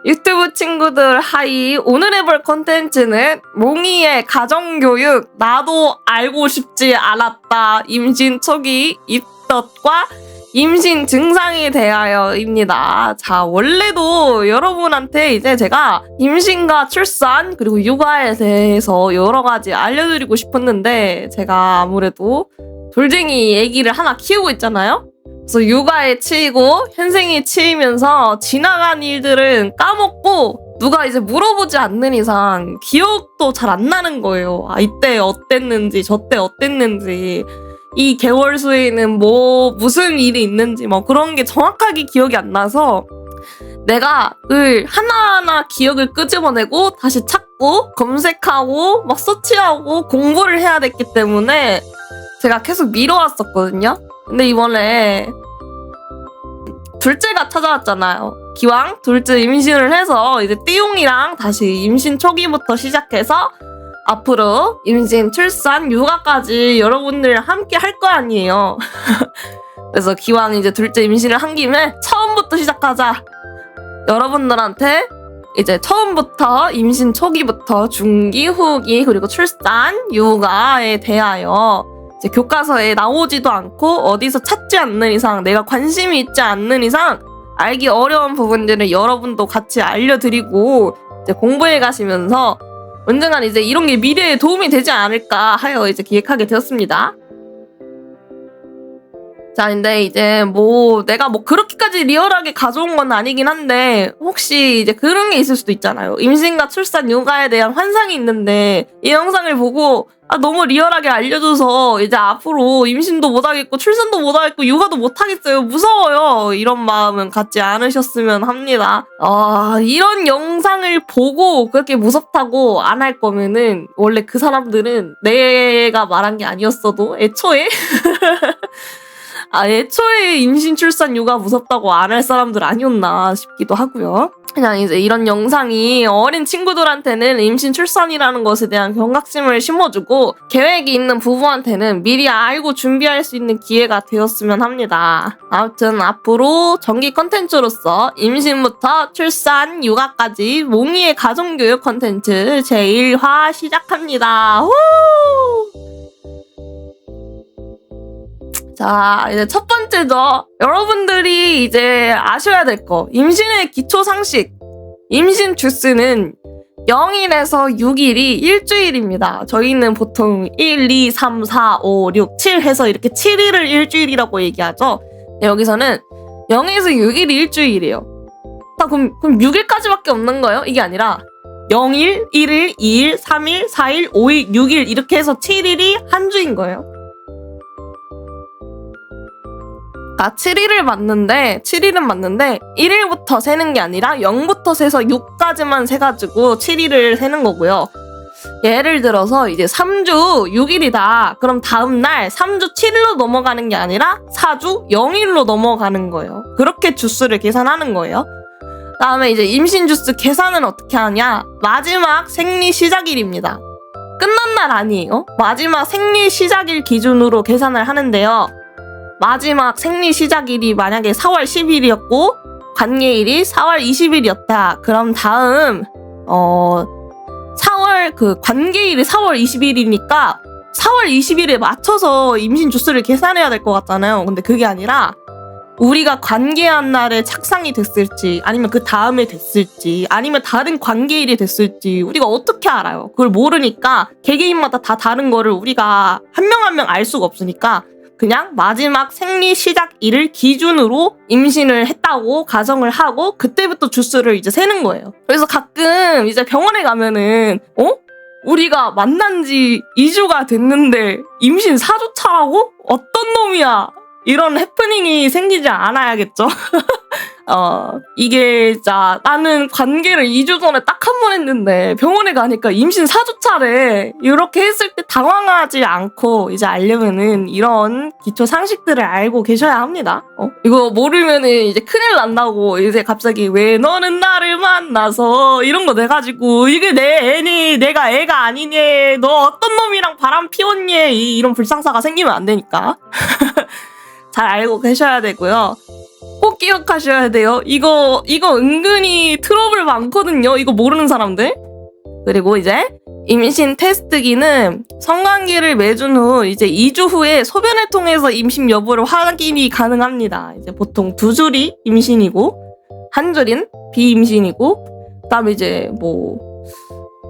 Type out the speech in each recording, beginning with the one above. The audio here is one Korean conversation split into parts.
유튜브 친구들 하이. 오늘 해볼 컨텐츠는 몽이의 가정교육 나도 알고 싶지 않았다 임신 초기 입덧과 임신 증상에 대하여입니다. 자, 원래도 여러분한테 이제 제가 임신과 출산 그리고 육아에 대해서 여러 가지 알려드리고 싶었는데 제가 아무래도 돌쟁이 애기를 하나 키우고 있잖아요. 그래서 육아에 치이고 현생에 치이면서 지나간 일들은 까먹고 누가 이제 물어보지 않는 이상 기억도 잘 안 나는 거예요. 아, 이때 어땠는지 저때 어땠는지 이 개월 수에는 무슨 일이 있는지 그런 게 정확하게 기억이 안 나서 내가 하나하나 기억을 끄집어내고 다시 찾고 검색하고 서치하고 공부를 해야 됐기 때문에 제가 계속 미뤄왔었거든요. 근데 이번에 둘째가 찾아왔잖아요. 기왕 둘째 임신을 해서 이제 띠용이랑 다시 임신 초기부터 시작해서 앞으로 임신, 출산, 육아까지 여러분들이랑 함께 할 거 아니에요. 그래서 기왕 이제 둘째 임신을 한 김에 처음부터 시작하자. 여러분들한테 이제 처음부터 임신 초기부터 중기, 후기, 그리고 출산, 육아에 대하여 이제 교과서에 나오지도 않고 어디서 찾지 않는 이상, 내가 관심이 있지 않는 이상 알기 어려운 부분들을 여러분도 같이 알려드리고 이제 공부해 가시면서 언젠간 이제 이런 게 미래에 도움이 되지 않을까 하여 이제 기획하게 되었습니다. 자, 근데 이제 내가 그렇게까지 리얼하게 가져온 건 아니긴 한데 혹시 이제 그런 게 있을 수도 있잖아요. 임신과 출산, 육아에 대한 환상이 있는데 이 영상을 보고 너무 리얼하게 알려줘서 이제 앞으로 임신도 못하겠고 출산도 못하겠고 육아도 못하겠어요. 무서워요. 이런 마음은 갖지 않으셨으면 합니다. 이런 영상을 보고 그렇게 무섭다고 안 할 거면은 원래 그 사람들은 내가 말한 게 아니었어도 애초에 애초에 임신, 출산, 육아 무섭다고 안 할 사람들 아니었나 싶기도 하고요. 그냥 이제 이런 영상이 어린 친구들한테는 임신, 출산이라는 것에 대한 경각심을 심어주고 계획이 있는 부부한테는 미리 알고 준비할 수 있는 기회가 되었으면 합니다. 아무튼 앞으로 정기 컨텐츠로서 임신부터 출산, 육아까지 몽이의 가정교육 컨텐츠 제1화 시작합니다. 후! 자, 이제 첫 번째죠. 여러분들이 이제 아셔야 될 거. 임신의 기초 상식. 임신 주스는 0일에서 6일이 일주일입니다. 저희는 보통 1, 2, 3, 4, 5, 6, 7 해서 이렇게 7일을 일주일이라고 얘기하죠. 여기서는 0에서 6일이 일주일이에요. 그럼 6일까지밖에 없는 거예요? 이게 아니라 0일, 1일, 2일, 3일, 4일, 5일, 6일 이렇게 해서 7일이 한 주인 거예요. 7일은 맞는데 1일부터 세는 게 아니라 0부터 세서 6까지만 세가지고 7일을 세는 거고요. 예를 들어서 이제 3주 6일이다. 그럼 다음날 3주 7일로 넘어가는 게 아니라 4주 0일로 넘어가는 거예요. 그렇게 주수를 계산하는 거예요. 다음에 이제 임신 주수 계산은 어떻게 하냐? 마지막 생리 시작일입니다. 끝난 날 아니에요. 마지막 생리 시작일 기준으로 계산을 하는데요. 마지막 생리 시작일이 만약에 4월 10일이었고 관계일이 4월 20일이었다. 그럼 다음 4월 관계일이 4월 20일이니까 4월 20일에 맞춰서 임신 주수를 계산해야 될 것 같잖아요. 근데 그게 아니라 우리가 관계한 날에 착상이 됐을지 아니면 그 다음에 됐을지 아니면 다른 관계일이 됐을지 우리가 어떻게 알아요? 그걸 모르니까 개개인마다 다 다른 거를 우리가 한 명 한 명 알 수가 없으니까 그냥 마지막 생리 시작일을 기준으로 임신을 했다고 가정을 하고 그때부터 주수를 이제 세는 거예요. 그래서 가끔 이제 병원에 가면은 우리가 만난 지 2주가 됐는데 임신 4주 차라고? 어떤 놈이야? 이런 해프닝이 생기지 않아야겠죠? 이게 진짜 나는 관계를 2주 전에 딱 한 번 했는데 병원에 가니까 임신 4주 차래. 이렇게 했을 때 당황하지 않고 이제 알려면은 이런 기초 상식들을 알고 계셔야 합니다. 이거 모르면은 이제 큰일 난다고 이제 갑자기 왜 너는 나를 만나서 이런 거 내가지고 이게 내 애니 내가 애가 아니니 너 어떤 놈이랑 바람 피웠니 이런 불상사가 생기면 안 되니까. 잘 알고 계셔야 되고요. 꼭 기억하셔야 돼요. 이거 은근히 트러블 많거든요. 이거 모르는 사람들. 그리고 이제 임신 테스트기는 성관계를 맺은 후 이제 2주 후에 소변을 통해서 임신 여부를 확인이 가능합니다. 이제 보통 2줄이 임신이고 1줄인 비임신이고, 그다음에 이제 뭐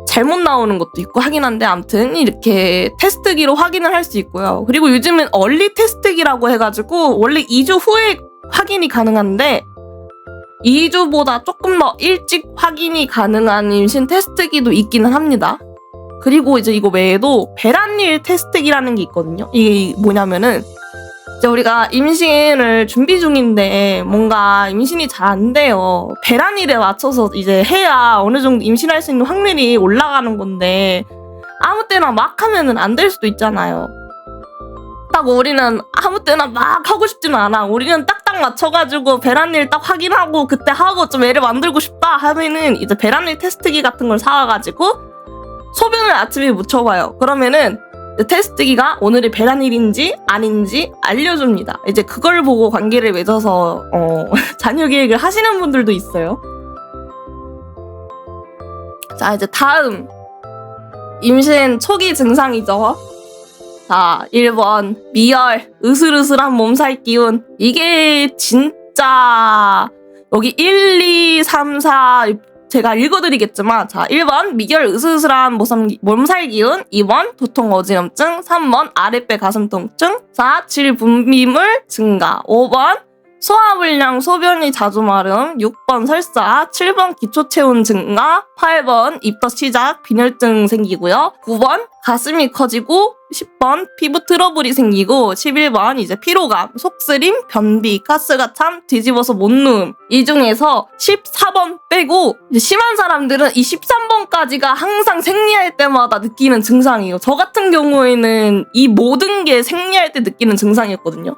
잘못 나오는 것도 있고 하긴 한데, 아무튼 이렇게 테스트기로 확인을 할 수 있고요. 그리고 요즘은 얼리 테스트기라고 해가지고 원래 2주 후에 확인이 가능한데 2주보다 조금 더 일찍 확인이 가능한 임신 테스트기도 있기는 합니다. 그리고 이제 이거 외에도 배란일 테스트기라는 게 있거든요. 이게 뭐냐면은 이제 우리가 임신을 준비 중인데 뭔가 임신이 잘 안 돼요. 배란일에 맞춰서 이제 해야 어느 정도 임신할 수 있는 확률이 올라가는 건데 아무 때나 막 하면은 안 될 수도 있잖아요. 딱 우리는 아무 때나 막 하고 싶지는 않아. 우리는 딱딱 맞춰가지고 배란일 딱 확인하고 그때 하고 좀 애를 만들고 싶다 하면은 이제 배란일 테스트기 같은 걸 사와가지고 소변을 아침에 묻혀봐요. 그러면은 테스트기가 오늘이 배란일인지 아닌지 알려줍니다. 이제 그걸 보고 관계를 맺어서 자녀 계획을 하시는 분들도 있어요. 자, 이제 다음 임신 초기 증상이죠. 자, 1번 미열, 으슬으슬한 몸살 기운. 이게 진짜 여기 1, 2, 3, 4 제가 읽어드리겠지만, 자, 1번 미열 으슬으슬한 몸살 기운, 2번 두통 어지럼증, 3번 아랫배 가슴 통증, 4. 질 분비물 증가, 5번 소화불량 소변이 자주 마름, 6번 설사, 7번 기초체온 증가, 8번 입덧 시작 빈혈증 생기고요, 9번 가슴이 커지고, 10번 피부 트러블이 생기고, 11번 이제 피로감, 속쓰림, 변비, 가스가 참, 뒤집어서 못 누움. 이 중에서 14번 빼고 이제 심한 사람들은 이 13번까지가 항상 생리할 때마다 느끼는 증상이에요. 저 같은 경우에는 이 모든 게 생리할 때 느끼는 증상이었거든요.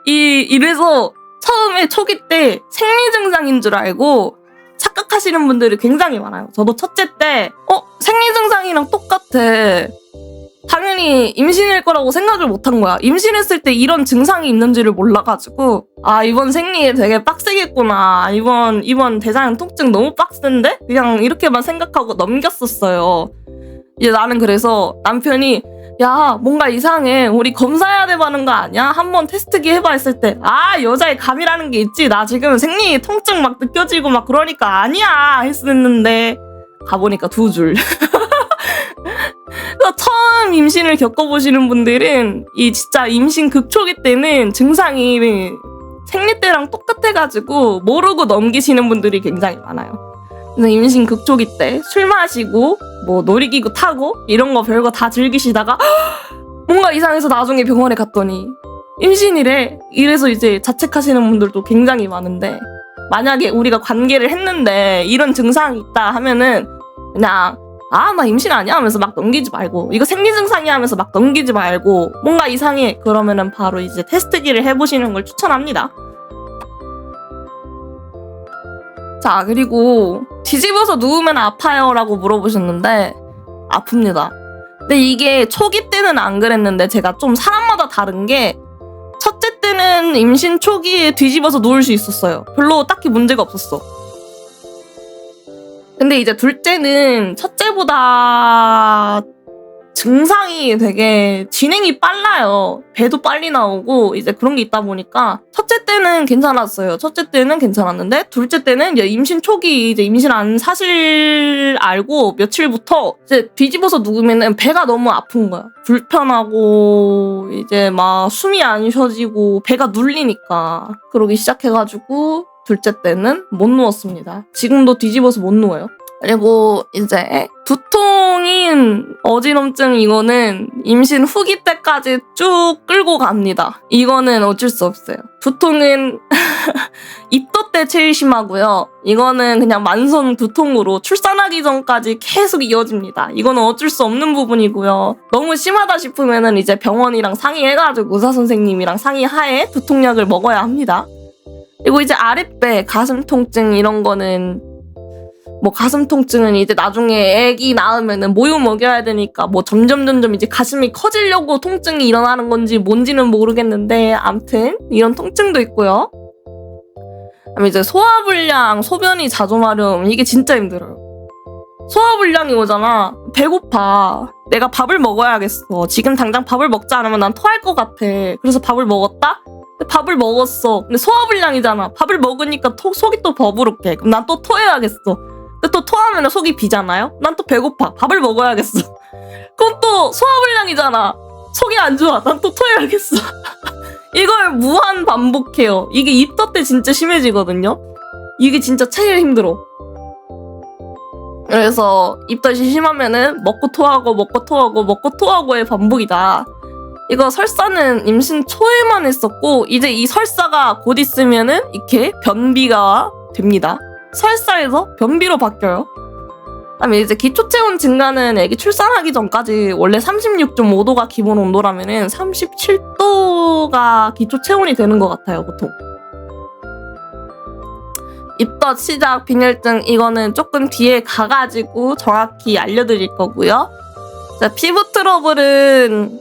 이래서 처음에 초기 때 생리 증상인 줄 알고 착각하시는 분들이 굉장히 많아요. 저도 첫째 때 생리 증상이랑 똑같아, 당연히 임신일 거라고 생각을 못한 거야. 임신했을 때 이런 증상이 있는지를 몰라가지고, 아, 이번 생리 되게 빡세겠구나, 이번 대장 통증 너무 빡센데? 그냥 이렇게만 생각하고 넘겼었어요. 이제 나는 그래서 남편이 야, 뭔가 이상해, 우리 검사해야 되는 거 아니야? 한번 테스트기 해봐 했을 때, 아, 여자의 감이라는 게 있지, 나 지금 생리 통증 막 느껴지고 막 그러니까 아니야 했었는데 가보니까 2줄. 처음 임신을 겪어보시는 분들은 이 진짜 임신 급초기 때는 증상이 생리 때랑 똑같아가지고 모르고 넘기시는 분들이 굉장히 많아요. 그래서 임신 급초기 때 술 마시고 뭐 놀이기구 타고 이런 거 별거 다 즐기시다가 뭔가 이상해서 나중에 병원에 갔더니 임신이래. 이래서 이제 자책하시는 분들도 굉장히 많은데, 만약에 우리가 관계를 했는데 이런 증상이 있다 하면은 그냥 아, 나 임신 아니야 하면서 막 넘기지 말고, 이거 생리 증상이야 하면서 막 넘기지 말고, 뭔가 이상해 그러면은 바로 이제 테스트기를 해보시는 걸 추천합니다. 자, 그리고 뒤집어서 누우면 아파요 라고 물어보셨는데 아픕니다. 근데 이게 초기 때는 안 그랬는데 제가 좀 사람마다 다른 게, 첫째 때는 임신 초기에 뒤집어서 누울 수 있었어요. 별로 딱히 문제가 없었어. 근데 이제 둘째는 첫째보다 증상이 되게 진행이 빨라요. 배도 빨리 나오고 이제 그런 게 있다 보니까 첫째 때는 괜찮았어요. 첫째 때는 괜찮았는데 둘째 때는 이제 임신 초기, 이제 임신한 사실 알고 며칠부터 이제 뒤집어서 누우면은 배가 너무 아픈 거야. 불편하고 이제 막 숨이 안 쉬어지고 배가 눌리니까 그러기 시작해가지고 둘째 때는 못 누웠습니다. 지금도 뒤집어서 못 누워요. 그리고 이제 두통인 어지럼증, 이거는 임신 후기 때까지 쭉 끌고 갑니다. 이거는 어쩔 수 없어요. 두통은 입덧 때 제일 심하고요. 이거는 그냥 만성 두통으로 출산하기 전까지 계속 이어집니다. 이거는 어쩔 수 없는 부분이고요. 너무 심하다 싶으면은 이제 병원이랑 상의해가지고 의사 선생님이랑 상의하에 두통약을 먹어야 합니다. 그리고 이제 아랫배, 가슴 통증 이런 거는 뭐 가슴 통증은 이제 나중에 애기 낳으면은 모유 먹여야 되니까 뭐 점점 이제 가슴이 커지려고 통증이 일어나는 건지 뭔지는 모르겠는데 암튼 이런 통증도 있고요. 그다음에 이제 소화불량, 소변이 자주 마름 이게 진짜 힘들어요. 소화불량이 오잖아. 배고파. 내가 밥을 먹어야겠어. 지금 당장 밥을 먹지 않으면 난 토할 것 같아. 그래서 밥을 먹었다? 근데 밥을 먹었어. 근데 소화불량이잖아. 밥을 먹으니까 속이 또 버부룩해. 그럼 난 또 토해야겠어. 근데 또 토하면 속이 비잖아요? 난 또 배고파. 밥을 먹어야겠어. 그럼 또 소화불량이잖아. 속이 안 좋아. 난 또 토해야겠어. 이걸 무한 반복해요. 이게 입덧 때 진짜 심해지거든요. 이게 진짜 제일 힘들어. 그래서 입덧이 심하면은 먹고 토하고의 반복이다. 이거 설사는 임신 초에만 했었고 이제 이 설사가 곧 있으면은 이렇게 변비가 됩니다. 설사에서 변비로 바뀌어요. 그다음에 이제 기초체온 증가는 애기 출산하기 전까지 원래 36.5도가 기본 온도라면은 37도가 기초체온이 되는 것 같아요, 보통. 입덧, 시작, 빈혈증 이거는 조금 뒤에 가가지고 정확히 알려드릴 거고요. 자, 피부 트러블은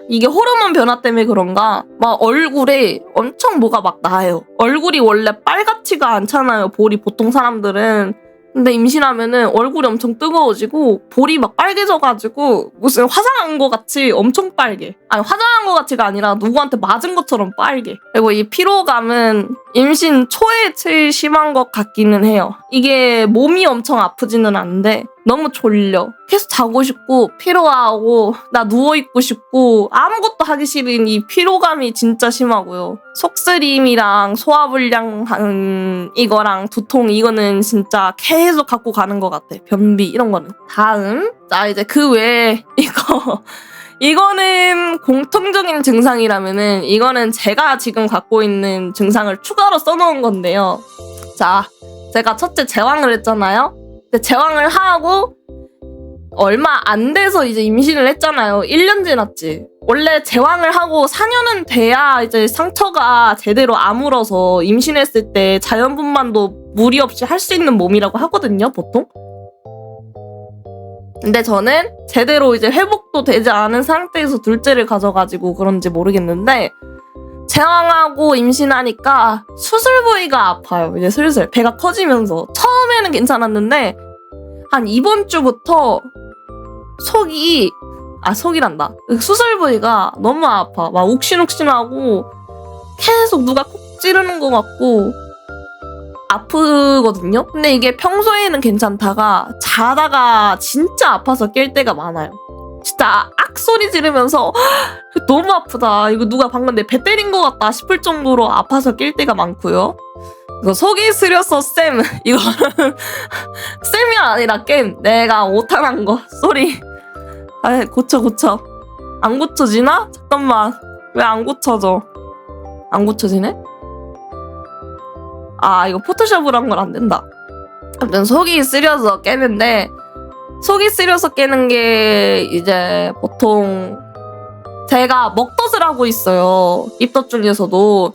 이게 호르몬 변화 때문에 그런가 막 얼굴에 엄청 뭐가 막 나요. 얼굴이 원래 빨갛지가 않잖아요, 볼이 보통 사람들은. 근데 임신하면은 얼굴이 엄청 뜨거워지고 볼이 막 빨개져가지고 무슨 화장한 거 같이 엄청 빨개. 아니 화장한 거 같이가 아니라 누구한테 맞은 것처럼 빨개. 그리고 이 피로감은 임신 초에 제일 심한 것 같기는 해요. 이게 몸이 엄청 아프지는 않은데 너무 졸려. 계속 자고 싶고 피로하고 나 누워있고 싶고 아무것도 하기 싫은 이 피로감이 진짜 심하고요. 속쓰림이랑 소화불량 이거랑 두통 이거는 진짜 계속 갖고 가는 것 같아. 변비 이런 거는. 다음 자 이제 그 외에 이거는 공통적인 증상이라면은 이거는 제가 지금 갖고 있는 증상을 추가로 써놓은 건데요. 자 제가 첫째 제왕을 했잖아요. 근데 제왕을 하고 얼마 안 돼서 이제 임신을 했잖아요. 1년 지났지. 원래 제왕을 하고 4년은 돼야 이제 상처가 제대로 아물어서 임신했을 때 자연분만도 무리 없이 할 수 있는 몸이라고 하거든요, 보통. 근데 저는 제대로 이제 회복도 되지 않은 상태에서 둘째를 가져가지고 그런지 모르겠는데 제왕하고 임신하니까 수술 부위가 아파요. 이제 슬슬 배가 커지면서 처음에는 괜찮았는데 한 이번 주부터 속이란다. 수술 부위가 너무 아파. 막 욱신욱신하고 계속 누가 콕 찌르는 것 같고 아프거든요. 근데 이게 평소에는 괜찮다가 자다가 진짜 아파서 깰 때가 많아요. 진짜 악소리 지르면서 너무 아프다. 이거 누가 방금 내 배 때린 것 같다 싶을 정도로 아파서 깰 때가 많고요. 이거 속이 쓰려서 쌤. 이거는 쌤이 아니라 겜. 내가 오탄한 거. 쏘리. 아 고쳐. 안 고쳐지나? 잠깐만. 왜 안 고쳐져? 안 고쳐지네? 아 이거 포토샵으로 한 건 안 된다. 아무튼 속이 쓰려서 깨는데 속이 쓰려서 깨는 게 이제 보통 제가 먹덧을 하고 있어요. 입덧 중에서도.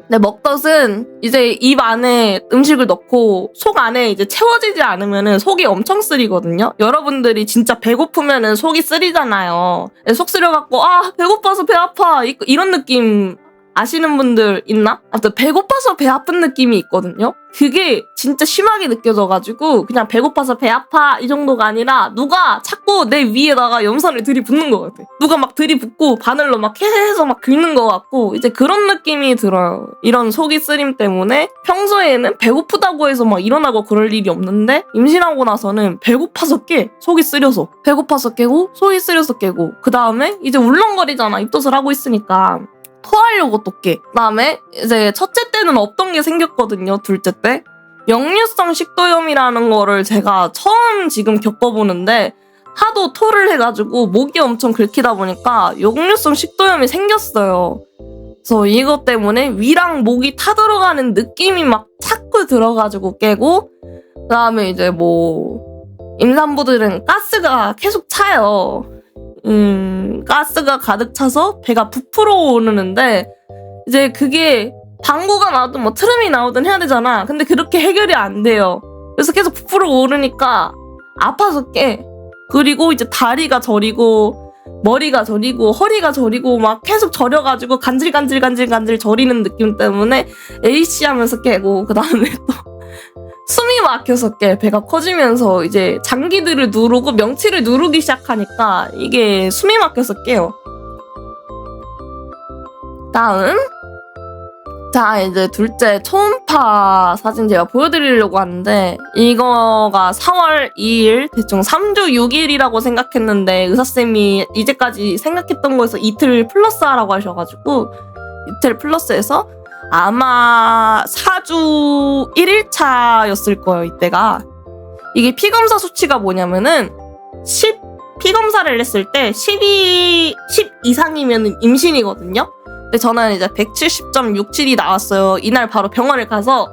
근데 먹덧은 이제 입 안에 음식을 넣고 속 안에 이제 채워지지 않으면은 속이 엄청 쓰리거든요. 여러분들이 진짜 배고프면은 속이 쓰리잖아요. 속 쓰려갖고 아 배고파서 배 아파 이런 느낌 아시는 분들 있나? 아무튼 배고파서 배 아픈 느낌이 있거든요. 그게 진짜 심하게 느껴져가지고 그냥 배고파서 배 아파 이 정도가 아니라 누가 자꾸 내 위에다가 염산을 들이붓는 것 같아. 누가 막 들이붓고 바늘로 막 계속 막 긁는 것 같고 이제 그런 느낌이 들어요. 이런 속이 쓰림 때문에 평소에는 배고프다고 해서 막 일어나고 그럴 일이 없는데 임신하고 나서는 배고파서 깨. 속이 쓰려서. 배고파서 깨고 속이 쓰려서 깨고 그 다음에 이제 울렁거리잖아. 입덧을 하고 있으니까. 토하려고 또 깨. 그다음에 이제 첫째 때는 없던 게 생겼거든요. 둘째 때. 역류성 식도염이라는 거를 제가 처음 지금 겪어보는데 하도 토를 해가지고 목이 엄청 긁히다 보니까 역류성 식도염이 생겼어요. 그래서 이것 때문에 위랑 목이 타들어가는 느낌이 막 자꾸 들어가지고 깨고 그다음에 이제 뭐 임산부들은 가스가 계속 차요. 가스가 가득 차서 배가 부풀어 오르는데 이제 그게 방구가 나오든 뭐 트름이 나오든 해야 되잖아. 근데 그렇게 해결이 안 돼요. 그래서 계속 부풀어 오르니까 아파서 깨. 그리고 이제 다리가 저리고 머리가 저리고 허리가 저리고 막 계속 저려가지고 간질간질 저리는 느낌 때문에 에이씨 하면서 깨고, 그 다음에 또 숨이 막혀서 깨. 배가 커지면서 이제 장기들을 누르고 명치를 누르기 시작하니까 이게 숨이 막혀서 깨요. 다음, 자, 이제 둘째 초음파 사진 제가 보여드리려고 하는데, 이거가 4월 2일, 대충 3주 6일이라고 생각했는데 의사쌤이 이제까지 생각했던 거에서 이틀 플러스 하라고 하셔가지고 이틀 플러스해서 아마 4주 1일차였을 거예요. 이때가 이게 피검사 수치가 뭐냐면은 10 피검사를 했을 때 10 이상이면 임신이거든요. 근데 저는 이제 170.67이 나왔어요. 이날 바로 병원을 가서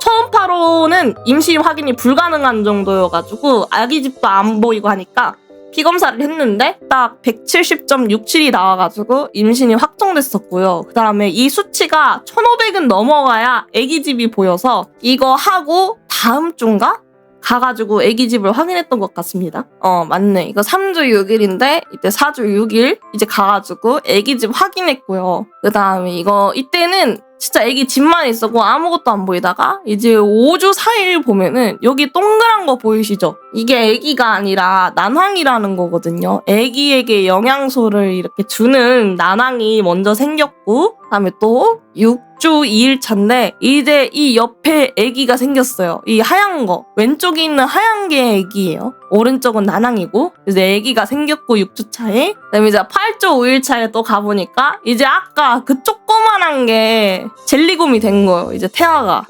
초음파로는 임신 확인이 불가능한 정도여가지고 아기집도 안 보이고 하니까 피검사를 했는데 딱 170.67이 나와가지고 임신이 확정됐었고요. 그 다음에 이 수치가 1500은 넘어가야 아기집이 보여서 이거 하고 다음 주인가? 가가지고 아기집을 확인했던 것 같습니다. 맞네. 이거 3주 6일인데 이때 4주 6일 이제 가가지고 아기집 확인했고요. 그 다음에 이때는 진짜 아기 집만 있었고 아무것도 안 보이다가 이제 5주 4일 보면은 여기 동그란 거 보이시죠? 이게 아기가 아니라 난황이라는 거거든요. 아기에게 영양소를 이렇게 주는 난황이 먼저 생겼고, 그다음에 또 6주 2일차인데 이제 이 옆에 아기가 생겼어요. 이 하얀 거, 왼쪽에 있는 하얀 게 아기예요. 오른쪽은 난황이고, 이제 아기가 생겼고 6주 차에. 그다음에 이제 8주 5일차에 또 가보니까 이제 아까 그 조그만한 게 젤리곰이 된 거예요. 이제 태아가.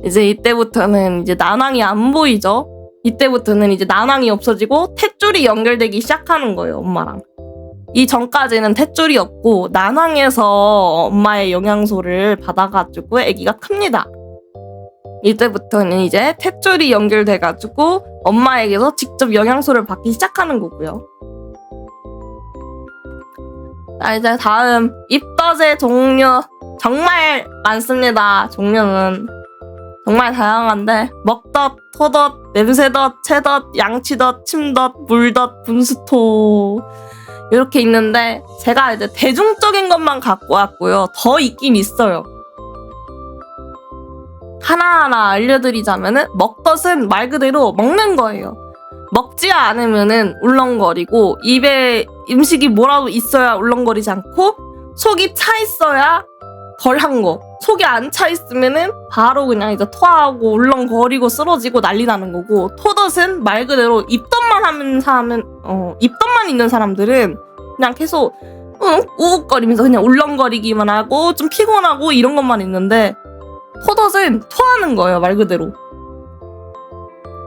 이제 이때부터는 이제 난황이 안 보이죠. 이때부터는 이제 난황이 없어지고 탯줄이 연결되기 시작하는 거예요. 엄마랑. 이 전까지는 탯줄이 없고 난황에서 엄마의 영양소를 받아가지고 아기가 큽니다. 이때부터는 이제 탯줄이 연결돼가지고 엄마에게서 직접 영양소를 받기 시작하는 거고요. 자, 이제 다음 입덧의 종류 정말 많습니다. 종류는 정말 다양한데 먹덧, 토덧, 냄새덧, 채덧, 양치덧, 침덧, 물덧, 분수토 이렇게 있는데 제가 이제 대중적인 것만 갖고 왔고요. 더 있긴 있어요. 하나하나 알려드리자면은 먹덧은 말 그대로 먹는 거예요. 먹지 않으면은 울렁거리고 입에 음식이 뭐라도 있어야 울렁거리지 않고 속이 차 있어야 덜한 거. 속이 안 차 있으면은 바로 그냥 이제 토하고 울렁거리고 쓰러지고 난리 나는 거고, 토덧은 말 그대로 입덧만 입덧만 있는 사람들은 그냥 계속 우욱거리면서 그냥 울렁거리기만 하고 좀 피곤하고 이런 것만 있는데, 토덧은 토하는 거예요. 말 그대로.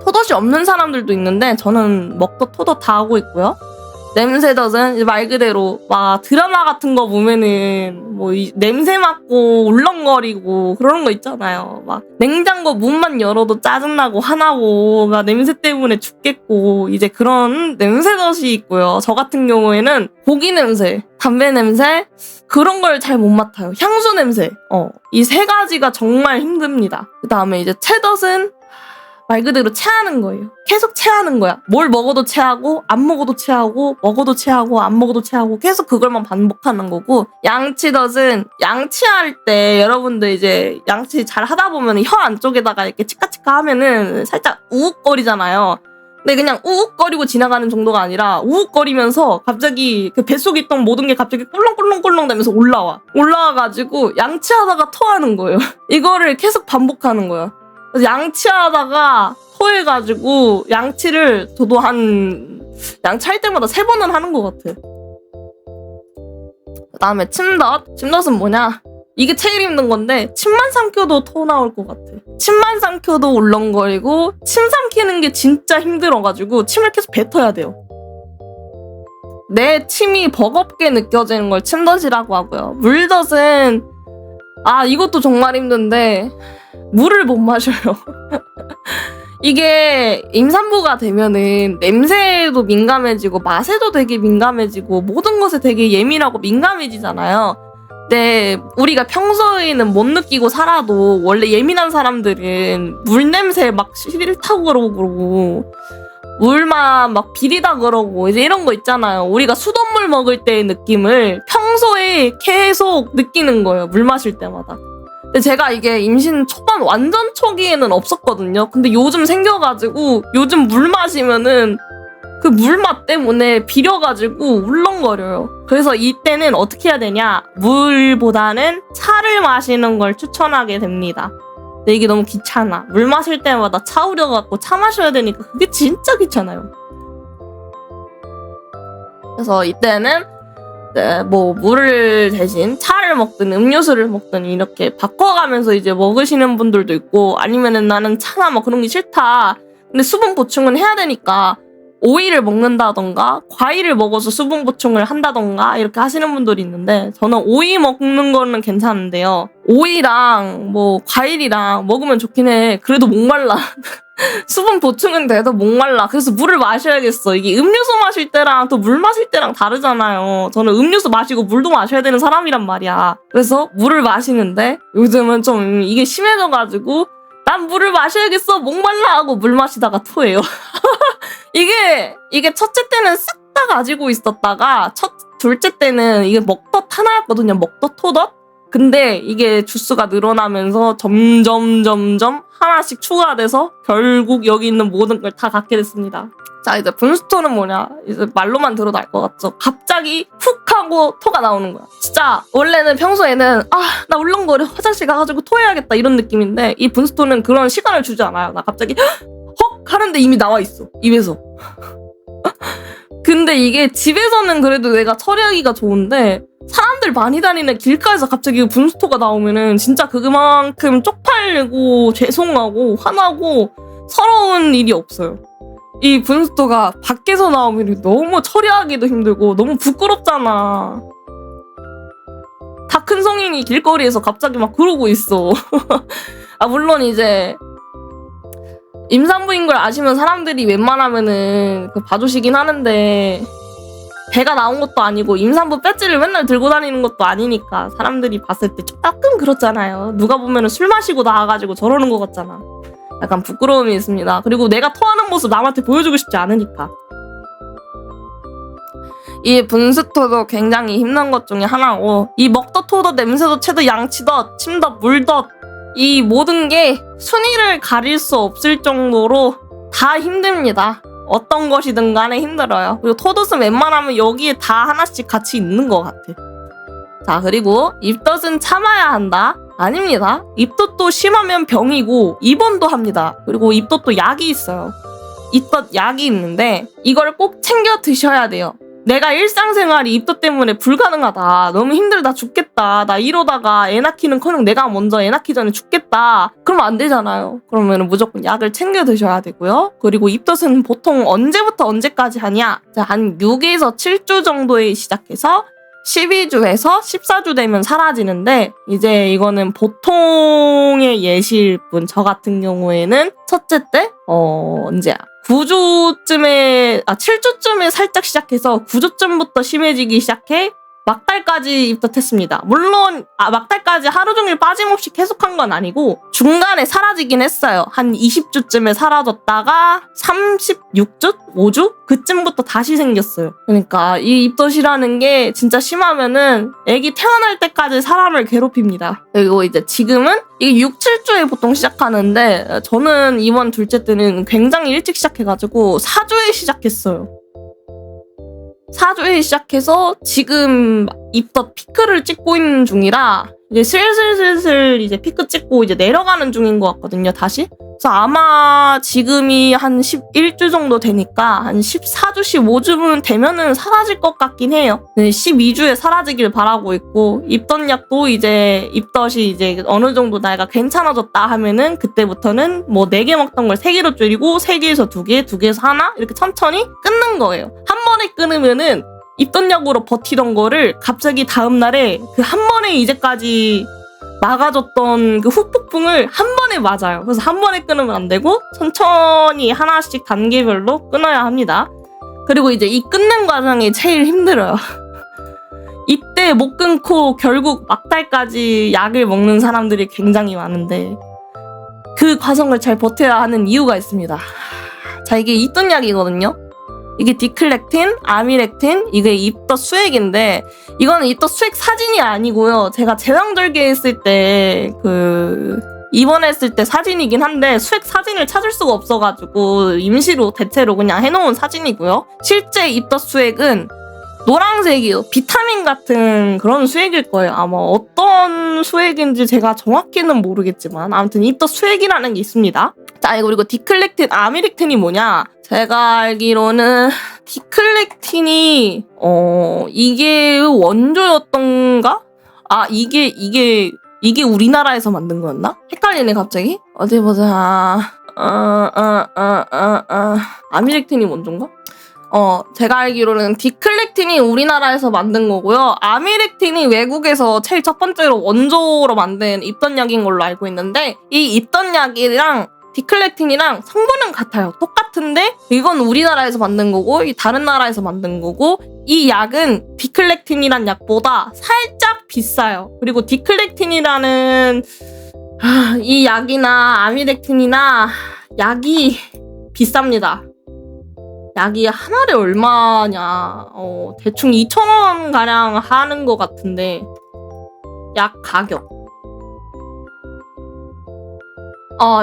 토덧이 없는 사람들도 있는데 저는 먹덧, 토덧 다 하고 있고요. 냄새덧은 말 그대로 막 드라마 같은 거 보면은 뭐 냄새 맡고 울렁거리고 그런 거 있잖아요. 막 냉장고 문만 열어도 짜증나고 화나고 막 냄새 때문에 죽겠고 이제 그런 냄새덧이 있고요. 저 같은 경우에는 고기 냄새, 담배 냄새 그런 걸 잘 못 맡아요. 향수 냄새. 이 세 가지가 정말 힘듭니다. 그 다음에 이제 채덧은 말 그대로 체하는 거예요. 계속 체하는 거야. 뭘 먹어도 체하고 안 먹어도 체하고 먹어도 체하고 안 먹어도 체하고 계속 그걸만 반복하는 거고, 양치덧은 양치할 때 여러분들 이제 양치 잘 하다 보면 혀 안쪽에다가 이렇게 치카치카 하면은 살짝 우욱거리잖아요. 근데 그냥 우욱거리고 지나가는 정도가 아니라 우욱거리면서 갑자기 그 뱃속에 있던 모든 게 갑자기 꿀렁꿀렁꿀렁 되면서 올라와가지고 양치하다가 토하는 거예요. 이거를 계속 반복하는 거예요. 그래서 양치하다가 토해가지고 양치를 저도 양치할 때마다 3번은 하는 것 같아. 그 다음에 침덧. 침덧은 뭐냐? 이게 제일 힘든 건데 침만 삼켜도 토 나올 것 같아. 침만 삼켜도 울렁거리고 침 삼키는 게 진짜 힘들어가지고 침을 계속 뱉어야 돼요. 내 침이 버겁게 느껴지는 걸 침덧이라고 하고요. 물덧은 이것도 정말 힘든데 물을 못 마셔요. 이게 임산부가 되면은 냄새에도 민감해지고 맛에도 되게 민감해지고 모든 것에 되게 예민하고 민감해지잖아요. 근데 우리가 평소에는 못 느끼고 살아도 원래 예민한 사람들은 물 냄새 막 싫다고 그러고 물만 막 비리다 그러고 이제 이런 거 있잖아요. 우리가 수돗물 먹을 때의 느낌을 평소에 계속 느끼는 거예요. 물 마실 때마다. 근데 제가 이게 임신 초반 완전 초기에는 없었거든요. 근데 요즘 생겨가지고 요즘 물 마시면은 그 물맛 때문에 비려가지고 울렁거려요. 그래서 이때는 어떻게 해야 되냐? 물보다는 차를 마시는 걸 추천하게 됩니다. 근데 이게 너무 귀찮아. 물 마실 때마다 차 우려갖고 차 마셔야 되니까 그게 진짜 귀찮아요. 그래서 이때는 뭐 물을 대신 차를 먹든 음료수를 먹든 이렇게 바꿔가면서 이제 먹으시는 분들도 있고, 아니면은 나는 차나 뭐 그런 게 싫다. 근데 수분 보충은 해야 되니까 오이를 먹는다던가 과일을 먹어서 수분 보충을 한다던가 이렇게 하시는 분들이 있는데, 저는 오이 먹는 거는 괜찮은데요. 오이랑 뭐 과일이랑 먹으면 좋긴 해. 그래도 목말라. 수분 보충은 돼도 목말라. 그래서 물을 마셔야겠어. 이게 음료수 마실 때랑 또 물 마실 때랑 다르잖아요. 저는 음료수 마시고 물도 마셔야 되는 사람이란 말이야. 그래서 물을 마시는데 요즘은 좀 이게 심해져가지고 난 물을 마셔야겠어 목말라 하고 물 마시다가 토해요. 이게 첫째 때는 싹 다 가지고 있었다가 둘째 때는 이게 먹덧 하나였거든요. 먹덧 토덧. 근데 이게 주스가 늘어나면서 점점 하나씩 추가돼서 결국 여기 있는 모든 걸 다 갖게 됐습니다. 자, 이제 분수토는 뭐냐? 이제 말로만 들어도 알 것 같죠? 갑자기 훅 하고 토가 나오는 거야. 진짜 원래는 평소에는 나 울렁거려 화장실 가가지고 토해야겠다 이런 느낌인데, 이 분수토는 그런 시간을 주지 않아요. 나 갑자기 헉 하는데 이미 나와 있어 입에서. 근데 이게 집에서는 그래도 내가 처리하기가 좋은데 사람들 많이 다니는 길가에서 갑자기 분수토가 나오면은 진짜 그만큼 쪽팔리고 죄송하고 화나고 서러운 일이 없어요. 이 분수토가 밖에서 나오면 너무 처리하기도 힘들고 너무 부끄럽잖아. 다 큰 성인이 길거리에서 갑자기 막 그러고 있어. 물론 이제 임산부인 걸 아시면 사람들이 웬만하면은 봐주시긴 하는데, 배가 나온 것도 아니고 임산부 배지를 맨날 들고 다니는 것도 아니니까 사람들이 봤을 때 조금 그렇잖아요. 누가 보면은 술 마시고 나와가지고 저러는 것 같잖아. 약간 부끄러움이 있습니다. 그리고 내가 토하는 모습 남한테 보여주고 싶지 않으니까. 이 분수토도 굉장히 힘든 것 중에 하나고, 이 먹덧, 토덧, 냄새덧, 채덧, 양치덧, 침덧, 물덧, 이 모든 게 순위를 가릴 수 없을 정도로 다 힘듭니다. 어떤 것이든 간에 힘들어요. 그리고 토덧은 웬만하면 여기에 다 하나씩 같이 있는 것 같아. 자, 그리고 입덧은 참아야 한다? 아닙니다. 입덧도 심하면 병이고 입원도 합니다. 그리고 입덧도 약이 있어요. 입덧 약이 있는데 이걸 꼭 챙겨 드셔야 돼요. 내가 일상생활이 입덧 때문에 불가능하다. 너무 힘들다. 죽겠다. 나 이러다가 애 낳기는커녕 내가 먼저 애 낳기 전에 죽겠다. 그러면 안 되잖아요. 그러면 무조건 약을 챙겨 드셔야 되고요. 그리고 입덧은 보통 언제부터 언제까지 하냐? 자, 한 6에서 7주 정도에 시작해서 12주에서 14주 되면 사라지는데, 이제 이거는 보통의 예시일 뿐. 저 같은 경우에는 첫째 때 언제야? 9주쯤에 7주쯤에 살짝 시작해서 9주쯤부터 심해지기 시작해 막달까지 입덧했습니다. 물론 막달까지 하루 종일 빠짐없이 계속한 건 아니고 중간에 사라지긴 했어요. 한 20주쯤에 사라졌다가 36주? 5주? 그쯤부터 다시 생겼어요. 그러니까 이 입덧이라는 게 진짜 심하면은 애기 태어날 때까지 사람을 괴롭힙니다. 그리고 이제 지금은 이게 6, 7주에 보통 시작하는데, 저는 이번 둘째 때는 굉장히 일찍 시작해가지고 4주에 시작했어요. 4주에 시작해서 지금 입덧 피크를 찍고 있는 중이라 이제 슬슬 이제 피크 찍고 이제 내려가는 중인 것 같거든요, 다시. 그래서 아마 지금이 한 11주 정도 되니까 한 14주, 15주면 되면은 사라질 것 같긴 해요. 12주에 사라지길 바라고 있고, 입덧약도 이제 입덧이 이제 어느 정도 나이가 괜찮아졌다 하면은 그때부터는 뭐 4개 먹던 걸 3개로 줄이고 3개에서 2개, 2개에서 하나 이렇게 천천히 끊는 거예요. 한 번에 끊으면은 입덧약으로 버티던 거를 갑자기 다음날에 그 한 번에 이제까지 막아줬던 그 후폭풍을 한 번에 맞아요. 그래서 한 번에 끊으면 안 되고 천천히 하나씩 단계별로 끊어야 합니다. 그리고 이제 이 끊는 과정이 제일 힘들어요. 이때 못 끊고 결국 막달까지 약을 먹는 사람들이 굉장히 많은데 그 과정을 잘 버텨야 하는 이유가 있습니다. 자, 이게 있던 약이거든요. 이게 디클렉틴, 아미렉틴, 이게 입덧 수액인데 이거는 입덧 수액 사진이 아니고요. 제가 제왕절개 했을 때 입원했을 때 사진이긴 한데 수액 사진을 찾을 수가 없어가지고 임시로 대체로 그냥 해놓은 사진이고요. 실제 입덧 수액은 노란색이요. 비타민 같은 그런 수액일 거예요. 아마 어떤 수액인지 제가 정확히는 모르겠지만 아무튼 입덧 수액이라는 게 있습니다. 자, 그리고 디클렉틴, 아미렉틴이 뭐냐? 제가 알기로는 디클렉틴이 이게 원조였던가? 아, 이게 우리나라에서 만든 거였나? 헷갈리네 갑자기. 어디 보자. 아미렉틴이 원조인가? 제가 알기로는 디클렉틴이 우리나라에서 만든 거고요. 아미렉틴이 외국에서 제일 첫 번째로 원조로 만든 입덧약인 걸로 알고 있는데 이 입덧약이랑 디클렉틴이랑 성분은 같아요. 똑같은데 이건 우리나라에서 만든 거고 이 다른 나라에서 만든 거고 이 약은 디클렉틴이란 약보다 살짝 비싸요. 그리고 디클렉틴이라는 이 약이나 아미렉틴이나 약이 비쌉니다. 약이 하나에 얼마냐? 대충 2,000원 가량 하는 것 같은데 약 가격.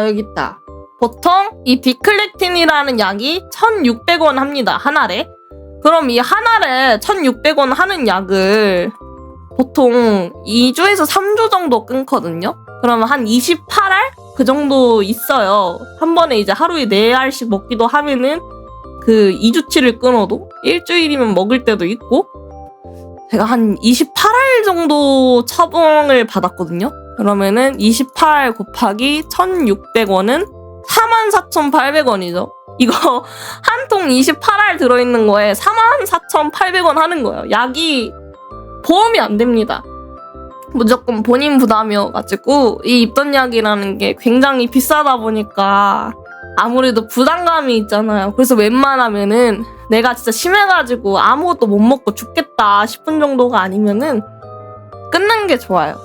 여기 있다. 보통 이 디클렉틴이라는 약이 1,600원 합니다. 한 알에. 그럼 이 한 알에 1,600원 하는 약을 보통 2주에서 3주 정도 끊거든요. 그러면 한 28알? 그 정도 있어요. 한 번에 이제 하루에 4알씩 먹기도 하면은 그 2주치를 끊어도 일주일이면 먹을 때도 있고 제가 한 28알 정도 처방을 받았거든요. 그러면은 28 곱하기 1,600원은 44,800원이죠. 이거 한 통 28알 들어있는 거에 44,800원 하는 거예요. 약이 보험이 안 됩니다. 무조건 본인 부담이어가지고 이 입덧약이라는 게 굉장히 비싸다 보니까 아무래도 부담감이 있잖아요. 그래서 웬만하면은 내가 진짜 심해가지고 아무것도 못 먹고 죽겠다 싶은 정도가 아니면은 끊는 게 좋아요.